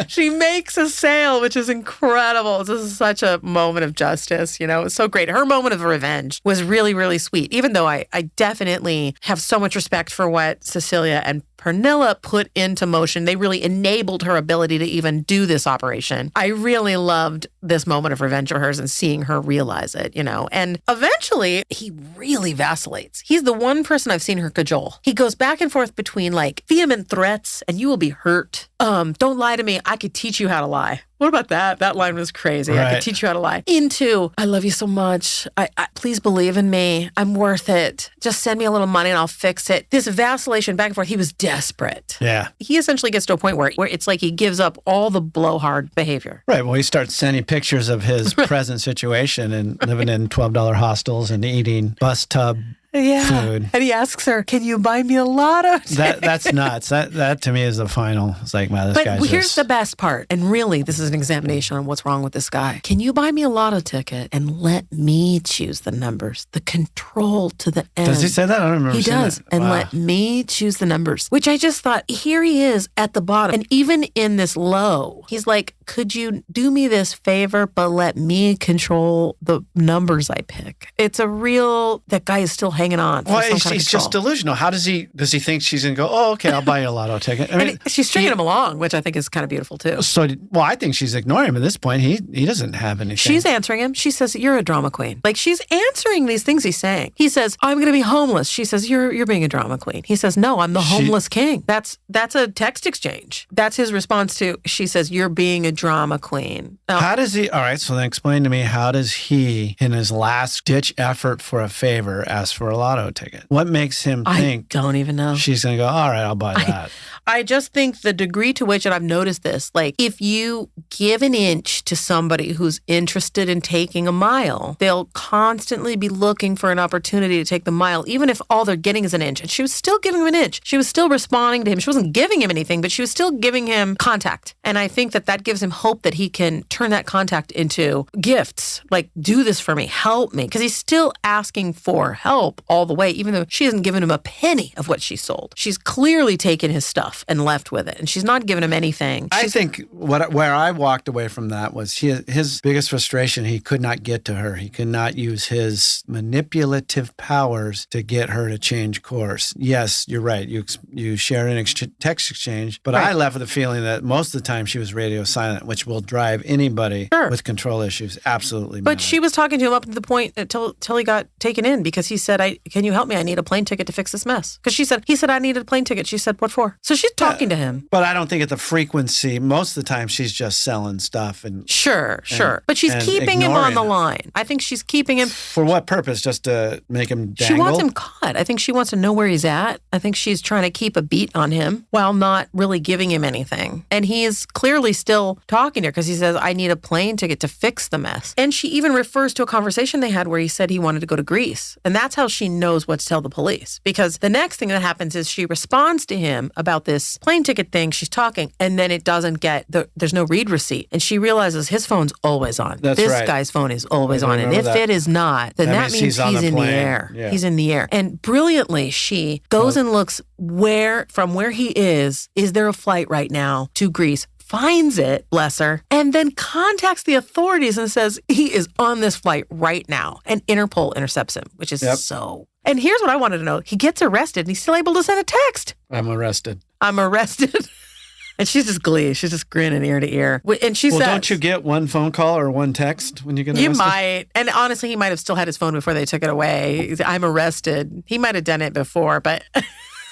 She makes a sale, which is incredible. This is such a moment of justice. It was so great. Her moment of revenge was really, really sweet, even though I definitely have so much respect for what Cecilia and Pernilla put into motion. They really enabled her ability to even do this operation. I really loved this moment of revenge of hers and seeing her realize it, And eventually, he really vacillates. He's the one person I've seen her cajole. He goes back and forth between vehement threats and you will be hurt. Don't lie to me. I could teach you how to lie. What about that? That line was crazy. Right. I could teach you how to lie. Into, I love you so much. I please believe in me. I'm worth it. Just send me a little money and I'll fix it. This vacillation back and forth, he was desperate. Yeah. He essentially gets to a point where it's like he gives up all the blowhard behavior. Right. Well, he starts sending pictures of his present situation and living in $12 hostels and eating bus tub food. And he asks her, can you buy me a lotto ticket? That's nuts. That to me is the final. It's like, wow, this guy's But here's the best part. And really, this is an examination on what's wrong with this guy. Can you buy me a lotto ticket and let me choose the numbers? The control to the end. Does he say that? I don't remember. He does. That. And let me choose the numbers. Which I just thought, here he is at the bottom. And even in this low, he's like, could you do me this favor, but let me control the numbers I pick? It's a real, that guy is still hanging on. Well, he's just delusional. How does he think she's going to go, oh, okay, I'll buy you a lotto ticket? I mean, she's stringing him along, which I think is kind of beautiful too. So, I think she's ignoring him at this point. He doesn't have anything. She's answering him. She says, you're a drama queen. She's answering these things he's saying. He says, I'm going to be homeless. She says, you're being a drama queen. He says, no, I'm the homeless king. That's a text exchange. That's his response to, she says, you're being a drama queen. How does he, all right, so then explain to me, how does he, in his last ditch effort for a favor, ask for a lotto ticket? What makes him think? I don't even know. She's going to go, all right, I'll buy that. I just think the degree to which, and I've noticed this, if you give an inch to somebody who's interested in taking a mile, they'll constantly be looking for an opportunity to take the mile, even if all they're getting is an inch. And she was still giving him an inch. She was still responding to him. She wasn't giving him anything, but she was still giving him contact. And I think that gives him hope that he can turn that contact into gifts. Do this for me. Help me. Because he's still asking for help all the way, even though she hasn't given him a penny of what she sold. She's clearly taken his stuff off and left with it. And she's not giving him anything. I think where I walked away from that was his biggest frustration. He could not get to her. He could not use his manipulative powers to get her to change course. Yes, you're right. You share an text exchange, but I left with the feeling that most of the time she was radio silent, which will drive anybody with control issues absolutely mad. But she was talking to him up to the point until he got taken in because he said, can you help me? I need a plane ticket to fix this mess. Because he said, I needed a plane ticket. She said, what for? So she's talking to him. But I don't think at the frequency. Most of the time she's just selling stuff. And Sure. But she's keeping him on the line. I think she's keeping him. For what purpose? Just to make him dangle? She wants him caught. I think she wants to know where he's at. I think she's trying to keep a beat on him while not really giving him anything. And he is clearly still talking to her because he says, I need a plane ticket to fix the mess. And she even refers to a conversation they had where he said he wanted to go to Greece. And that's how she knows what to tell the police. Because the next thing that happens is she responds to him about this plane ticket thing. She's talking, and then it doesn't get, there's no read receipt. And she realizes his phone's always on. This guy's phone is always on. And if it is not, then that means he's in the air. Yeah. He's in the air. And brilliantly, she goes and looks from where he is there a flight right now to Greece? Finds it, bless her, and then contacts the authorities and says he is on this flight right now. And Interpol intercepts him, which is so. And here's what I wanted to know. He gets arrested and he's still able to send a text. I'm arrested. And she's just glee. She's just grinning ear to ear. And she says, don't you get one phone call or one text when you get arrested? You might. And honestly, he might have still had his phone before they took it away. I'm arrested. He might have done it before, but...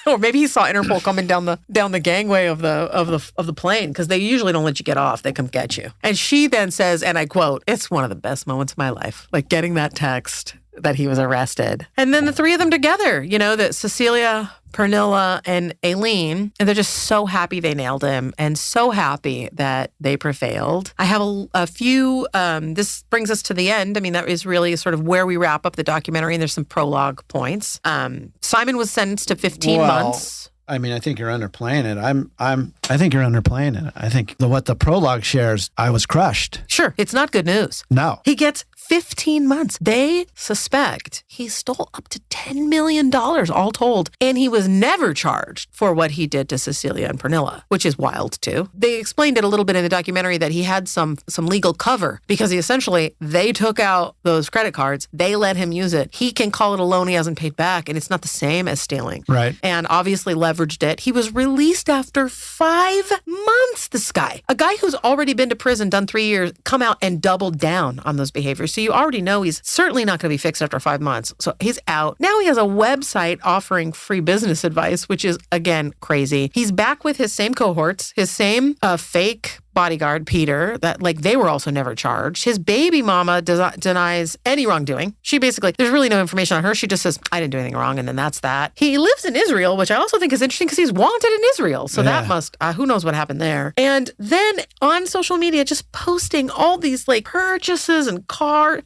Or maybe he saw Interpol coming down the gangway of the plane because they usually don't let you get off. They come get you. And she then says, and I quote, "It's one of the best moments of my life, like getting that text that he was arrested." And then the three of them together, that Cecilia, Pernilla, and Aileen, and they're just so happy they nailed him and so happy that they prevailed. I have a few, this brings us to the end. I mean, that is really sort of where we wrap up the documentary, and there's some prologue points. Simon was sentenced to 15 months. I mean, I think you're underplaying it. I think you're underplaying it. I think what the prologue shares, I was crushed. Sure, it's not good news. No. He gets 15 months. They suspect he stole up to $10 million all told, and he was never charged for what he did to Cecilia and Pernilla, which is wild too. They explained it a little bit in the documentary that he had some legal cover because they took out those credit cards, they let him use it. He can call it a loan he hasn't paid back, and it's not the same as stealing. Right. And obviously leveraged it. He was released after 5 months, this guy. A guy who's already been to prison, done 3 years, come out and doubled down on those behaviors. So you already know he's certainly not going to be fixed after 5 months. So he's out. Now he has a website offering free business advice, which is, again, crazy. He's back with his same cohorts, his same fake bodyguard, Peter, that they were also never charged. His baby mama denies any wrongdoing. She basically, there's really no information on her. She just says, I didn't do anything wrong, and then that's that. He lives in Israel, which I also think is interesting because he's wanted in Israel. So that must, who knows what happened there. And then on social media, just posting all these purchases and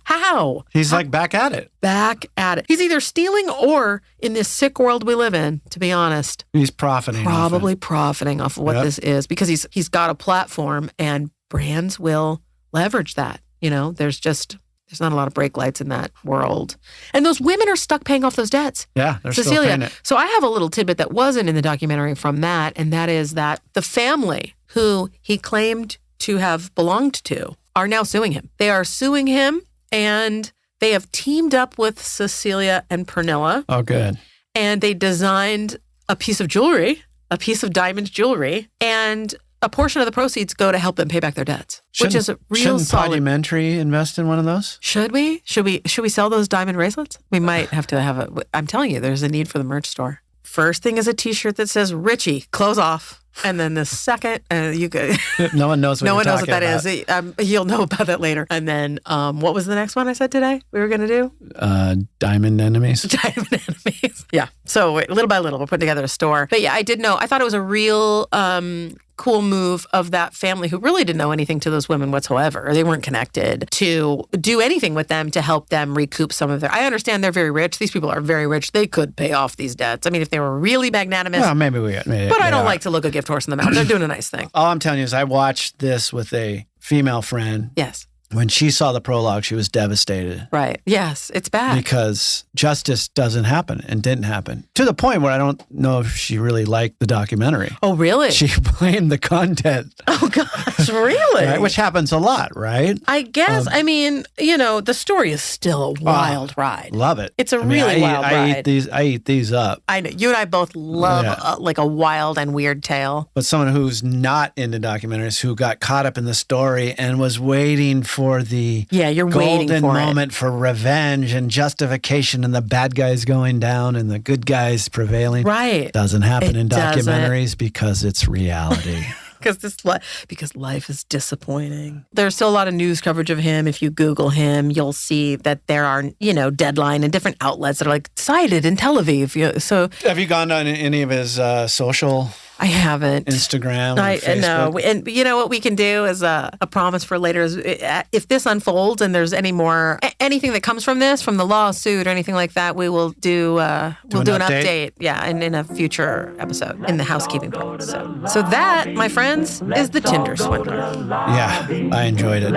how? He's back at it. Back at it. He's either stealing or in this sick world we live in, to be honest. He's profiting. Probably profiting off of what this is because he's got a platform and brands will leverage that. There's not a lot of brake lights in that world. And those women are stuck paying off those debts. Yeah, they're Cecilia. still paying it. So I have a little tidbit that wasn't in the documentary from that, and that is that the family who he claimed to have belonged to are now suing him. They are suing him, and they have teamed up with Cecilia and Pernilla. Oh, good. And they designed a piece of jewelry, a piece of diamond jewelry, and a portion of the proceeds go to help them pay back their debts, which is a real solid. Shouldn't Podumentary invest in one of those? Should we? Should we sell those diamond bracelets? We might have to have I'm telling you, there's a need for the merch store. First thing is a T-shirt that says Richie, close off. And then the second, you could. No one knows what that is. You'll know about that later. And then, what was the next one I said today we were going to do? Diamond enemies. Diamond enemies. Yeah. So little by little, we're putting together a store. But yeah, I did know. I thought it was a real cool move of that family who really didn't know anything to those women whatsoever. They weren't connected to do anything with them to help them recoup some of their. I understand they're very rich. These people are very rich. They could pay off these debts. I mean, if they were really magnanimous. Well, maybe but I don't like to look a gift horse in the mouth. They're doing a nice thing. All I'm telling you is I watched this with a female friend. Yes. when she saw the prologue, she was devastated. Right. Yes, it's bad. Because justice doesn't happen and didn't happen. To the point where I don't know if she really liked the documentary. Oh, really? She blamed the content. Oh, gosh, really? Right? Which happens a lot, right? I guess. I mean, the story is still a wild ride. Love it. It's a really wild ride. I eat these up. I know. You and I both love like a wild and weird tale. But someone who's not into documentaries, who got caught up in the story and was waiting for the golden moment for revenge and justification and the bad guys going down and the good guys prevailing. Right. Doesn't happen in documentaries because it's reality. Because life is disappointing. There's still a lot of news coverage of him. If you Google him, you'll see that there are, Deadline and different outlets that are like cited in Tel Aviv. So, have you gone on any of his social? I haven't. Instagram, Facebook? No. And you know what we can do as a promise for later is if this unfolds and there's anything that comes from this, from the lawsuit or anything like that, we will do an update. Yeah, and in a future episode in the housekeeping part. So that, my friends, is the Tinder Swindler. Yeah, I enjoyed it.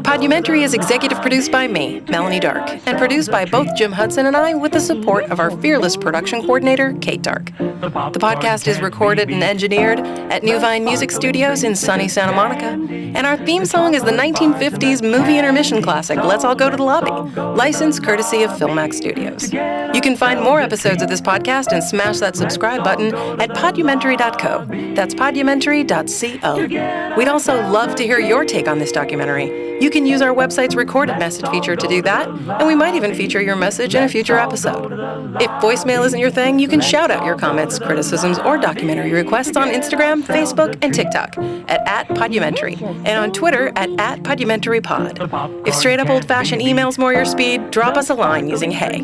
Podumentary is executive produced by me, Melanie Dark, and produced by both Jim Hudson and I with the support of our fearless production coordinator, Kate Dark. The podcast is recorded and engineered at New Vine Music Studios in sunny Santa Monica. And our theme song is the 1950s movie intermission classic, Let's All Go to the Lobby, licensed courtesy of Filmax Studios. You can find more episodes of this podcast and smash that subscribe button at podumentary.co. That's podumentary.co. We'd also love to hear your take on this documentary. You can use our website's recorded message feature to do that, and we might even feature your message in a future episode. If voicemail isn't your thing, you can shout out your comments, criticisms, or documentary requests on Instagram, Facebook, and TikTok at @Podumentary, and on Twitter at @PodumentaryPod. If straight up old-fashioned email's more your speed, drop us a line using Hey.